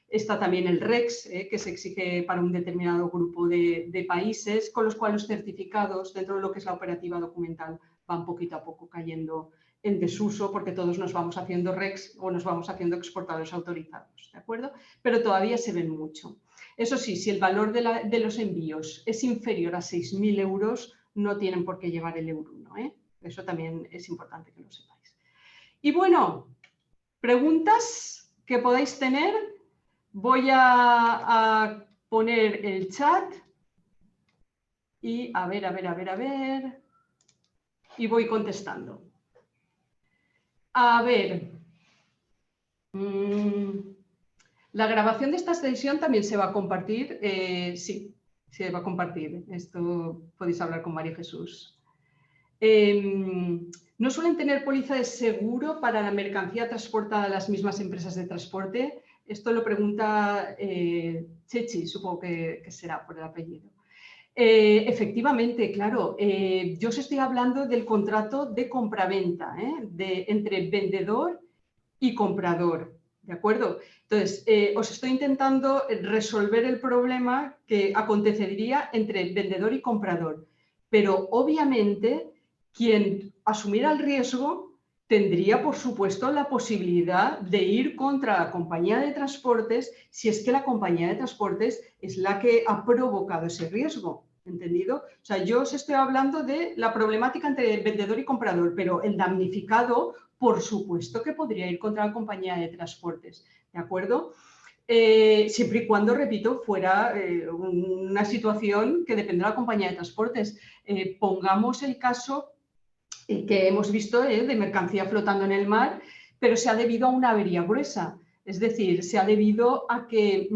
está también el REX, que se exige para un determinado grupo de países, con los cuales los certificados, dentro de lo que es la operativa documental, van poquito a poco cayendo en desuso, porque todos nos vamos haciendo REX o nos vamos haciendo exportadores autorizados, ¿de acuerdo? Pero todavía se ven mucho. Eso sí, si el valor de los envíos es inferior a 6.000 euros, no tienen por qué llevar el Euro 1, Eso también es importante que lo sepáis. Y bueno, preguntas que podáis tener. Voy a poner el chat y a ver, y voy contestando. A ver, la grabación de esta sesión también se va a compartir. Sí, se va a compartir. Esto podéis hablar con María Jesús. ¿No suelen tener póliza de seguro para la mercancía transportada a las mismas empresas de transporte? Esto lo pregunta Chechi, supongo que será por el apellido. Efectivamente, claro. Yo os estoy hablando del contrato de compraventa, entre vendedor y comprador, ¿De acuerdo? Entonces, os estoy intentando resolver el problema que acontecería entre el vendedor y comprador, pero obviamente quien asumiera el riesgo tendría, por supuesto, la posibilidad de ir contra la compañía de transportes si es que la compañía de transportes es la que ha provocado ese riesgo. ¿Entendido? O sea, yo os estoy hablando de la problemática entre el vendedor y comprador, pero el damnificado, por supuesto que podría ir contra la compañía de transportes. ¿De acuerdo? Siempre y cuando, repito, fuera una situación que depende de la compañía de transportes. Pongamos el caso que hemos visto de mercancía flotando en el mar, pero se ha debido a una avería gruesa. Es decir, se ha debido a que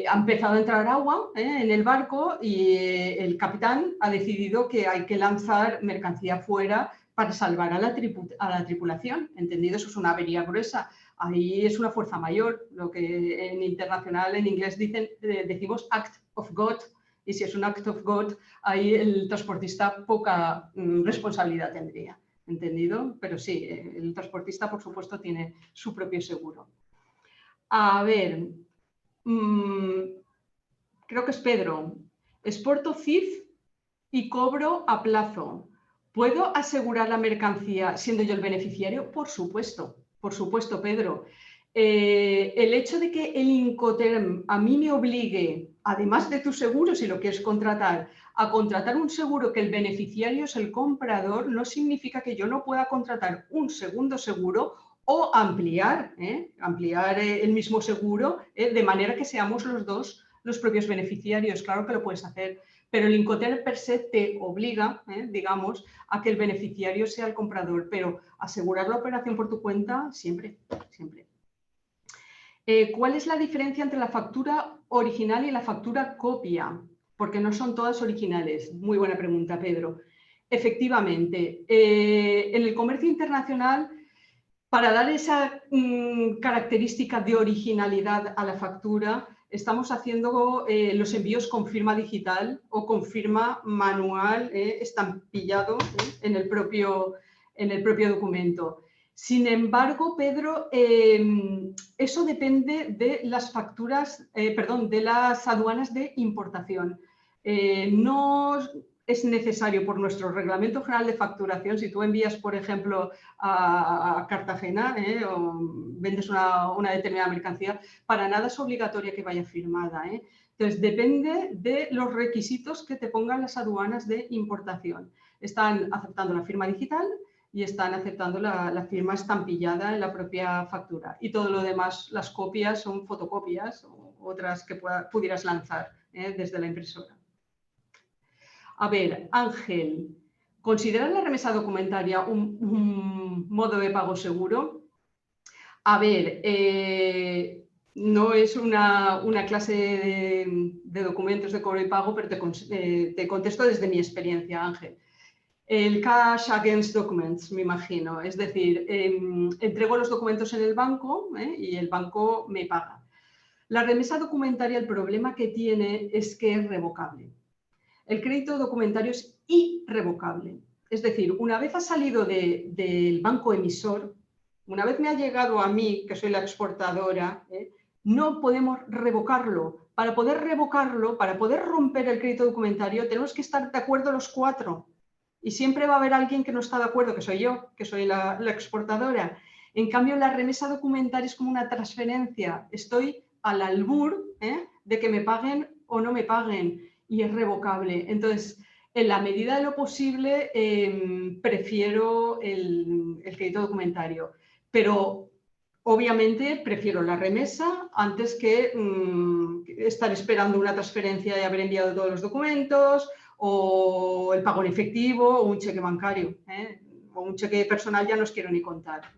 ha empezado a entrar agua en el barco y el capitán ha decidido que hay que lanzar mercancía fuera para salvar a la tripulación. ¿Entendido? Eso es una avería gruesa. Ahí es una fuerza mayor, lo que en internacional, en inglés decimos act of God. Y si es un act of God, ahí el transportista poca responsabilidad tendría, ¿entendido? Pero sí, el transportista, por supuesto, tiene su propio seguro. A ver, creo que es Pedro. Exporto CIF y cobro a plazo. ¿Puedo asegurar la mercancía siendo yo el beneficiario? Por supuesto, Pedro. El hecho de que el Incoterm a mí me obligue, además de tu seguro, si lo quieres contratar, a contratar un seguro que el beneficiario es el comprador, no significa que yo no pueda contratar un segundo seguro o ampliar el mismo seguro de manera que seamos los dos los propios beneficiarios. Claro que lo puedes hacer, pero el Incoterm per se te obliga, digamos, a que el beneficiario sea el comprador, pero asegurar la operación por tu cuenta siempre, siempre. ¿Cuál es la diferencia entre la factura original y la factura copia? Porque no son todas originales. Muy buena pregunta, Pedro. Efectivamente, en el comercio internacional, para dar esa característica de originalidad a la factura, estamos haciendo los envíos con firma digital o con firma manual, estampillado en el propio documento. Sin embargo, Pedro, eso depende de las de las aduanas de importación. No es necesario por nuestro Reglamento General de Facturación, si tú envías, por ejemplo, a Cartagena o vendes una determinada mercancía, para nada es obligatoria que vaya firmada. Entonces, depende de los requisitos que te pongan las aduanas de importación. Están aceptando la firma digital y están aceptando la firma estampillada en la propia factura. Y todo lo demás, las copias son fotocopias o otras que pudieras lanzar desde la impresora. A ver, Ángel, ¿consideras la remesa documentaria un modo de pago seguro? A ver, no es una clase de documentos de cobro y pago, pero te contesto desde mi experiencia, Ángel. El cash against documents, me imagino. Es decir, entrego los documentos en el banco y el banco me paga. La remesa documentaria, el problema que tiene es que es revocable. El crédito documentario es irrevocable. Es decir, una vez ha salido del banco emisor, una vez me ha llegado a mí, que soy la exportadora, no podemos revocarlo. Para poder revocarlo, para poder romper el crédito documentario, tenemos que estar de acuerdo los cuatro. Y siempre va a haber alguien que no está de acuerdo, que soy yo, que soy la exportadora. En cambio, la remesa documentaria es como una transferencia. Estoy al albur de que me paguen o no me paguen y es revocable. Entonces, en la medida de lo posible, prefiero el crédito documentario. Pero, obviamente, prefiero la remesa antes que estar esperando una transferencia y haber enviado todos los documentos, o el pago en efectivo, o un cheque bancario, o un cheque personal, ya no os quiero ni contar.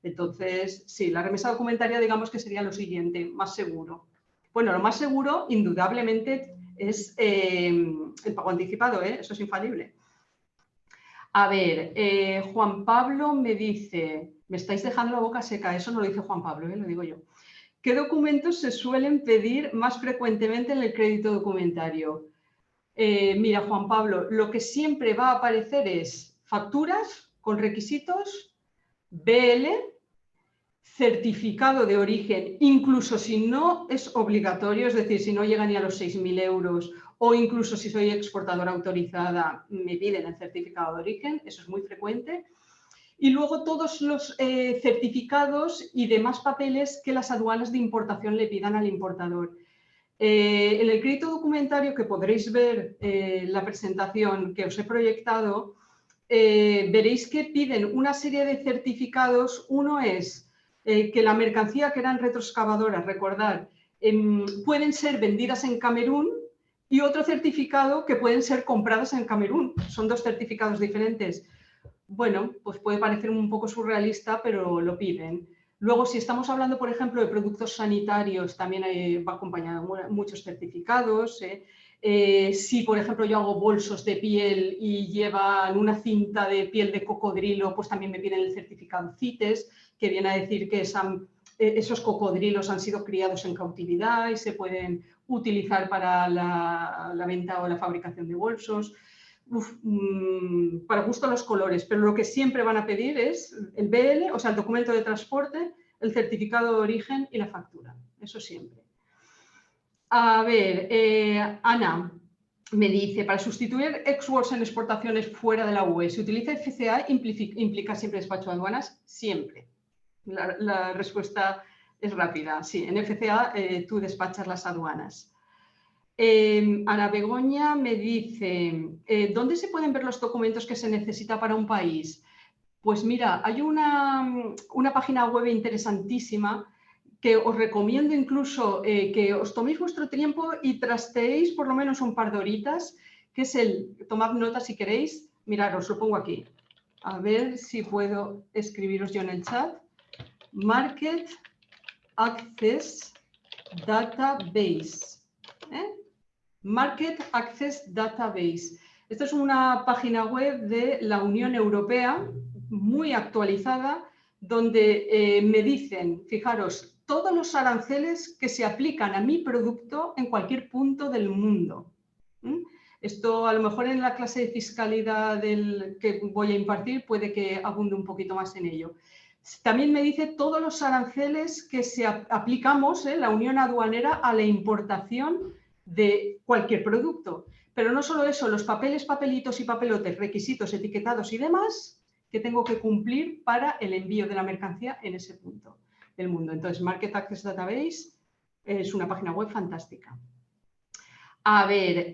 Entonces, sí, la remesa documentaria, digamos que sería lo siguiente, más seguro. Bueno, lo más seguro, indudablemente, es el pago anticipado, eso es infalible. A ver, Juan Pablo me dice, me estáis dejando la boca seca, eso no lo dice Juan Pablo, lo digo yo. ¿Qué documentos se suelen pedir más frecuentemente en el crédito documentario? Mira, Juan Pablo, lo que siempre va a aparecer es facturas con requisitos, BL, certificado de origen, incluso si no es obligatorio, es decir, si no llega ni a los 6.000 euros o incluso si soy exportadora autorizada, me piden el certificado de origen, eso es muy frecuente. Y luego todos los certificados y demás papeles que las aduanas de importación le pidan al importador. En el crédito documentario, que podréis ver la presentación que os he proyectado, veréis que piden una serie de certificados. Uno es que la mercancía que eran retroexcavadoras, recordad, pueden ser vendidas en Camerún, y otro certificado que pueden ser compradas en Camerún. Son dos certificados diferentes. Bueno, pues puede parecer un poco surrealista, pero lo piden. Luego, si estamos hablando, por ejemplo, de productos sanitarios, también va acompañado muchos certificados. Si, por ejemplo, yo hago bolsos de piel y llevan una cinta de piel de cocodrilo, pues también me piden el certificado CITES, que viene a decir que esos cocodrilos han sido criados en cautividad y se pueden utilizar para la venta o la fabricación de bolsos. Para gusto los colores, pero lo que siempre van a pedir es el BL, o sea, el documento de transporte, el certificado de origen y la factura. Eso siempre. A ver, Ana me dice, para sustituir ex-works en exportaciones fuera de la UE, ¿se utiliza FCA? ¿Implica siempre despacho de aduanas? Siempre. La respuesta es rápida. Sí, en FCA tú despachas las aduanas. Ana Begoña me dice, ¿dónde se pueden ver los documentos que se necesita para un país? Pues mira, hay una página web interesantísima que os recomiendo incluso que os toméis vuestro tiempo y trasteéis por lo menos un par de horitas, que es tomad nota si queréis. Mirad, os lo pongo aquí. A ver si puedo escribiros yo en el chat. Market Access Database. Market Access Database. Esta es una página web de la Unión Europea muy actualizada, donde me dicen, fijaros, todos los aranceles que se aplican a mi producto en cualquier punto del mundo. Esto a lo mejor en la clase de fiscalidad que voy a impartir puede que abunde un poquito más en ello. También me dice todos los aranceles que aplicamos, la Unión Aduanera, a la importación de cualquier producto. Pero no solo eso, los papeles, papelitos y papelotes, requisitos, etiquetados y demás que tengo que cumplir para el envío de la mercancía en ese punto del mundo. Entonces, Market Access Database es una página web fantástica. A ver,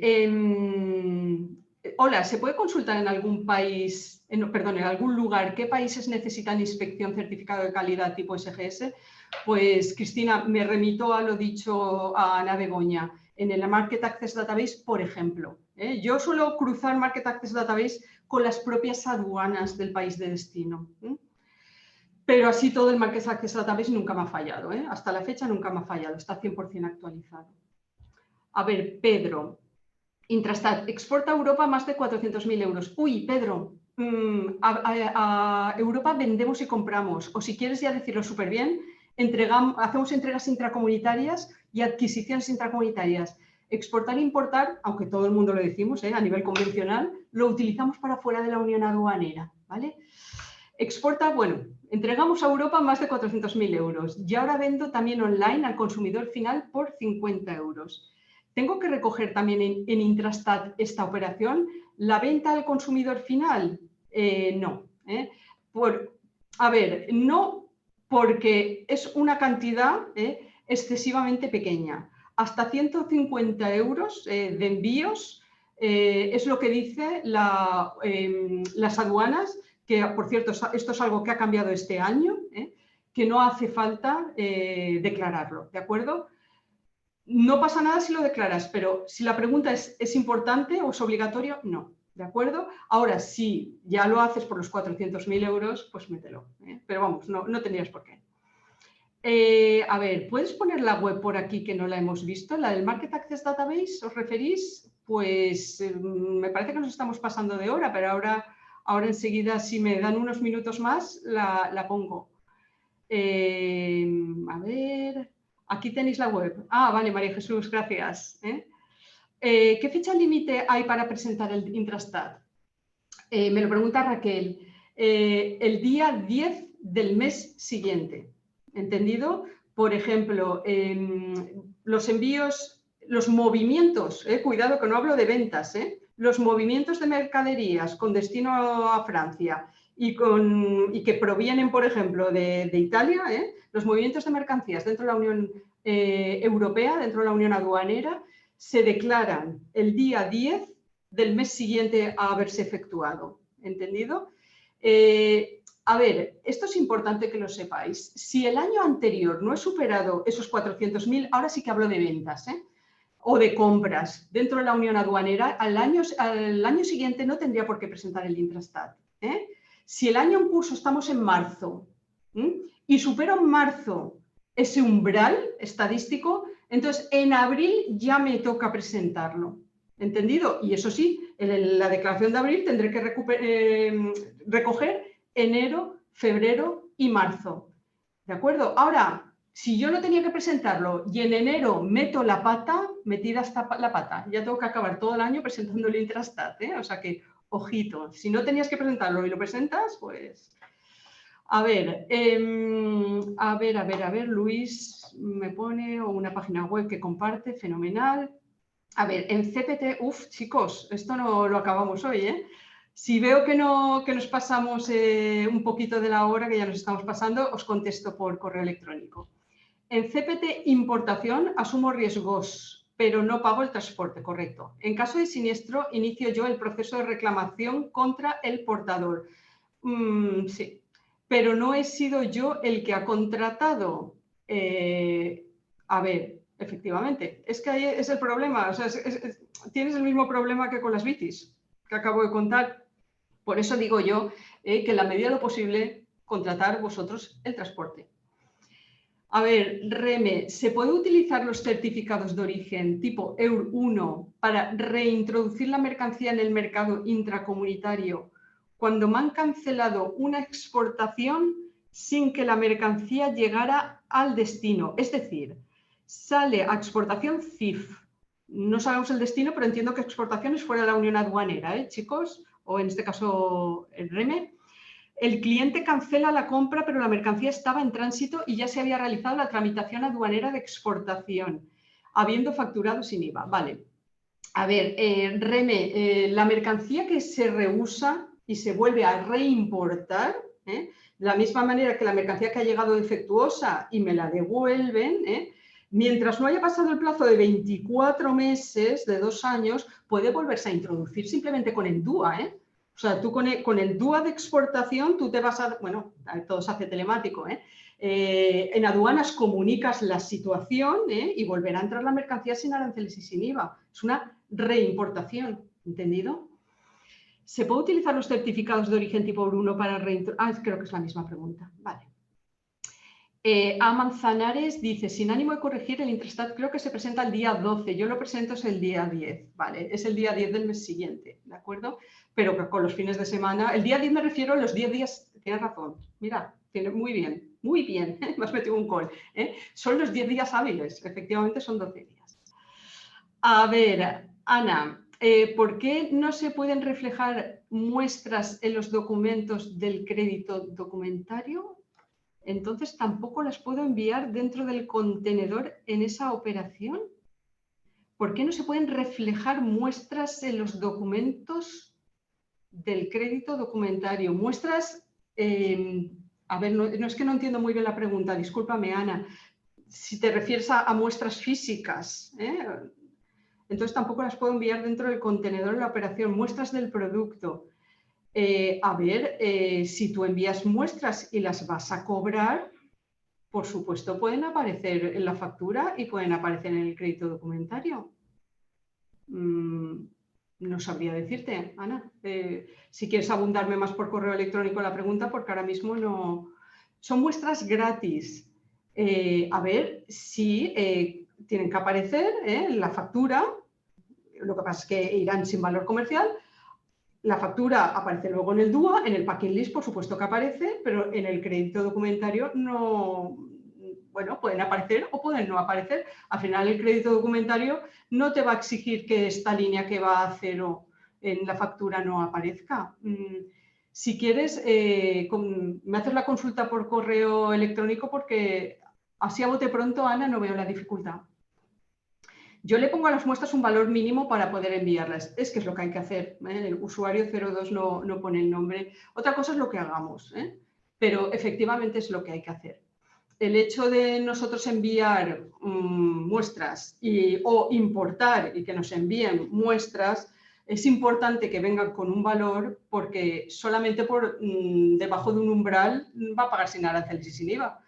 hola, ¿se puede consultar en algún país, en algún lugar, qué países necesitan inspección certificado de calidad tipo SGS? Pues, Cristina, me remito a lo dicho a Ana Begoña. En el Market Access Database, por ejemplo. Yo suelo cruzar Market Access Database con las propias aduanas del país de destino. Pero así todo el Market Access Database nunca me ha fallado. Hasta la fecha nunca me ha fallado, está 100% actualizado. A ver, Pedro. Intrastat, exporta a Europa más de 400.000 euros. Uy, Pedro, a Europa vendemos y compramos. O si quieres ya decirlo súper bien, hacemos entregas intracomunitarias y adquisiciones intracomunitarias. Exportar e importar, aunque todo el mundo lo decimos, a nivel convencional, lo utilizamos para fuera de la Unión Aduanera, ¿vale? Exporta, bueno, entregamos a Europa más de 400.000 euros y ahora vendo también online al consumidor final por 50 euros. ¿Tengo que recoger también en Intrastat esta operación? ¿La venta al consumidor final? No. A ver, no, porque es una cantidad excesivamente pequeña. Hasta 150 euros de envíos es lo que dice las aduanas, que por cierto, esto es algo que ha cambiado este año, que no hace falta declararlo, ¿de acuerdo? No pasa nada si lo declaras, pero si la pregunta es importante o es obligatorio, no. ¿De acuerdo? Ahora, si ya lo haces por los 400.000 euros, pues mételo. Pero vamos, no tendrías por qué. A ver, ¿puedes poner la web por aquí que no la hemos visto? ¿La del Market Access Database os referís? Pues me parece que nos estamos pasando de hora, pero ahora enseguida, si me dan unos minutos más, la pongo. A ver... Aquí tenéis la web. Ah, vale, María Jesús, gracias. ¿Qué fecha límite hay para presentar el Intrastat? Me lo pregunta Raquel. El día 10 del mes siguiente. ¿entendido? Por ejemplo, los envíos, los movimientos, cuidado que no hablo de ventas, los movimientos de mercaderías con destino a Francia y que provienen, por ejemplo, de Italia, los movimientos de mercancías dentro de la Unión Europea, dentro de la Unión Aduanera, se declaran el día 10 del mes siguiente a haberse efectuado, ¿entendido? A ver, esto es importante que lo sepáis. Si el año anterior no he superado esos 400.000, ahora sí que hablo de ventas, o de compras dentro de la Unión Aduanera, al año siguiente no tendría por qué presentar el Intrastat. Si el año en curso estamos en marzo y supero en marzo ese umbral estadístico, entonces en abril ya me toca presentarlo. ¿Entendido? Y eso sí, en la declaración de abril tendré que recoger enero, febrero y marzo. ¿De acuerdo? Ahora, si yo no tenía que presentarlo y en enero meto la pata, metida hasta la pata, ya tengo que acabar todo el año presentando el Intrastat, O sea que, ojito, si no tenías que presentarlo y lo presentas, pues... A ver, Luis me pone una página web que comparte, fenomenal. A ver, en CPT, chicos, esto no lo acabamos hoy, Si veo que nos pasamos un poquito de la hora, que ya nos estamos pasando, os contesto por correo electrónico. En CPT importación asumo riesgos, pero no pago el transporte, correcto. En caso de siniestro, inicio yo el proceso de reclamación contra el portador. Sí, pero no he sido yo el que ha contratado. A ver, efectivamente, es que ahí es el problema. O sea, tienes el mismo problema que con las bicis que acabo de contar. Por eso digo yo que en la medida de lo posible contratar vosotros el transporte. A ver, Reme, ¿se puede utilizar los certificados de origen tipo EUR1 para reintroducir la mercancía en el mercado intracomunitario cuando me han cancelado una exportación sin que la mercancía llegara al destino? Es decir, sale a exportación CIF. No sabemos el destino, pero entiendo que exportación es fuera de la Unión Aduanera, chicos, o en este caso el Reme. El cliente cancela la compra, pero la mercancía estaba en tránsito y ya se había realizado la tramitación aduanera de exportación, habiendo facturado sin IVA. Vale. A ver, Reme, la mercancía que se reusa y se vuelve a reimportar, de la misma manera que la mercancía que ha llegado defectuosa y me la devuelven, mientras no haya pasado el plazo de 24 meses, de 2 años, puede volverse a introducir simplemente con el DUA, O sea, tú con el DUA de exportación, tú te vas a... Bueno, todo se hace telemático, en aduanas comunicas la situación y volverá a entrar la mercancía sin aranceles y sin IVA. Es una reimportación, ¿entendido? ¿Se puede utilizar los certificados de origen tipo EUR1 para reintroducir? Creo que es la misma pregunta. Vale. A Manzanares dice, sin ánimo de corregir, el Intrastat creo que se presenta el día 12, yo lo presento es el día 10, ¿vale? Es el día 10 del mes siguiente, ¿de acuerdo? Pero con los fines de semana, el día 10 me refiero a los 10 días, tienes razón, mira, muy bien, me has metido un call, Son los 10 días hábiles, efectivamente son 12 días. A ver, Ana, ¿por qué no se pueden reflejar muestras en los documentos del crédito documentario? Entonces tampoco las puedo enviar dentro del contenedor en esa operación. ¿Por qué no se pueden reflejar muestras en los documentos del crédito documentario? Muestras, a ver, no es que no entiendo muy bien la pregunta, discúlpame, Ana. Si te refieres a muestras físicas, entonces tampoco las puedo enviar dentro del contenedor de la operación. Muestras del producto. Si tú envías muestras y las vas a cobrar, por supuesto pueden aparecer en la factura y pueden aparecer en el crédito documentario. No sabría decirte, Ana. Si quieres abundarme más por correo electrónico la pregunta, porque ahora mismo no... Son muestras gratis. Sí, tienen que aparecer en la factura. Lo que pasa es que irán sin valor comercial. La factura aparece luego en el DUA, en el packing list por supuesto que aparece, pero en el crédito documentario no, bueno, pueden aparecer o pueden no aparecer. Al final el crédito documentario no te va a exigir que esta línea que va a cero en la factura no aparezca. Si quieres, me haces la consulta por correo electrónico porque así a bote pronto, Ana, no veo la dificultad. Yo le pongo a las muestras un valor mínimo para poder enviarlas. Es que es lo que hay que hacer, ¿eh? El usuario 02 no pone el nombre. Otra cosa es lo que hagamos, ¿eh? Pero efectivamente es lo que hay que hacer. El hecho de nosotros enviar muestras o importar y que nos envíen muestras, es importante que vengan con un valor porque solamente por debajo de un umbral va a pagar sin aranceles y sin IVA.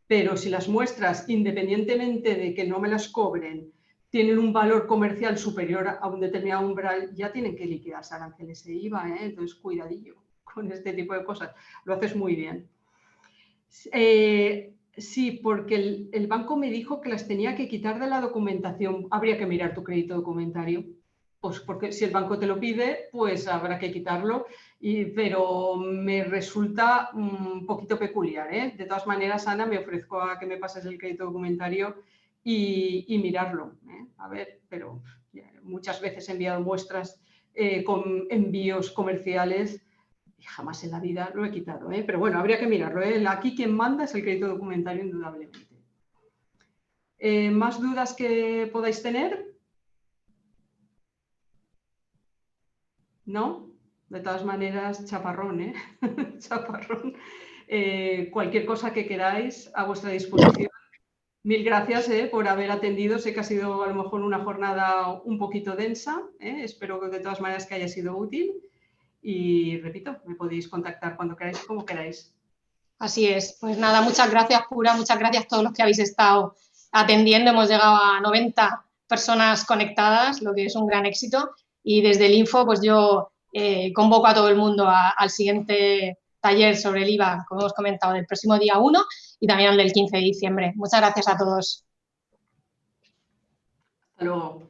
Pero si las muestras, independientemente de que no me las cobren, tienen un valor comercial superior a un determinado umbral, ya tienen que liquidarse aranceles e IVA, ¿eh? Entonces, cuidadillo con este tipo de cosas. Lo haces muy bien. Sí, porque el banco me dijo que las tenía que quitar de la documentación. Habría que mirar tu crédito documentario. Pues porque si el banco te lo pide, pues habrá que quitarlo. Pero me resulta un poquito peculiar, ¿eh? De todas maneras, Ana, me ofrezco a que me pases el crédito documentario y mirarlo, ¿eh? A ver, pero muchas veces he enviado muestras con envíos comerciales y jamás en la vida lo he quitado, ¿eh? Pero bueno, habría que mirarlo, ¿eh? Aquí quien manda es el crédito documentario, indudablemente. ¿Más dudas que podáis tener? ¿No? De todas maneras, chaparrón, ¿eh? Chaparrón. Cualquier cosa que queráis, a vuestra disposición. Mil gracias por haber atendido. Sé que ha sido a lo mejor una jornada un poquito densa. Espero que de todas maneras que haya sido útil. Y repito, me podéis contactar cuando queráis, como queráis. Así es. Pues nada, muchas gracias, Pura. Muchas gracias a todos los que habéis estado atendiendo. Hemos llegado a 90 personas conectadas, lo que es un gran éxito. Y desde el Info, pues yo convoco a todo el mundo al siguiente taller sobre el IVA, como hemos comentado, del próximo día 1 y también al del 15 de diciembre. Muchas gracias a todos. Hasta luego.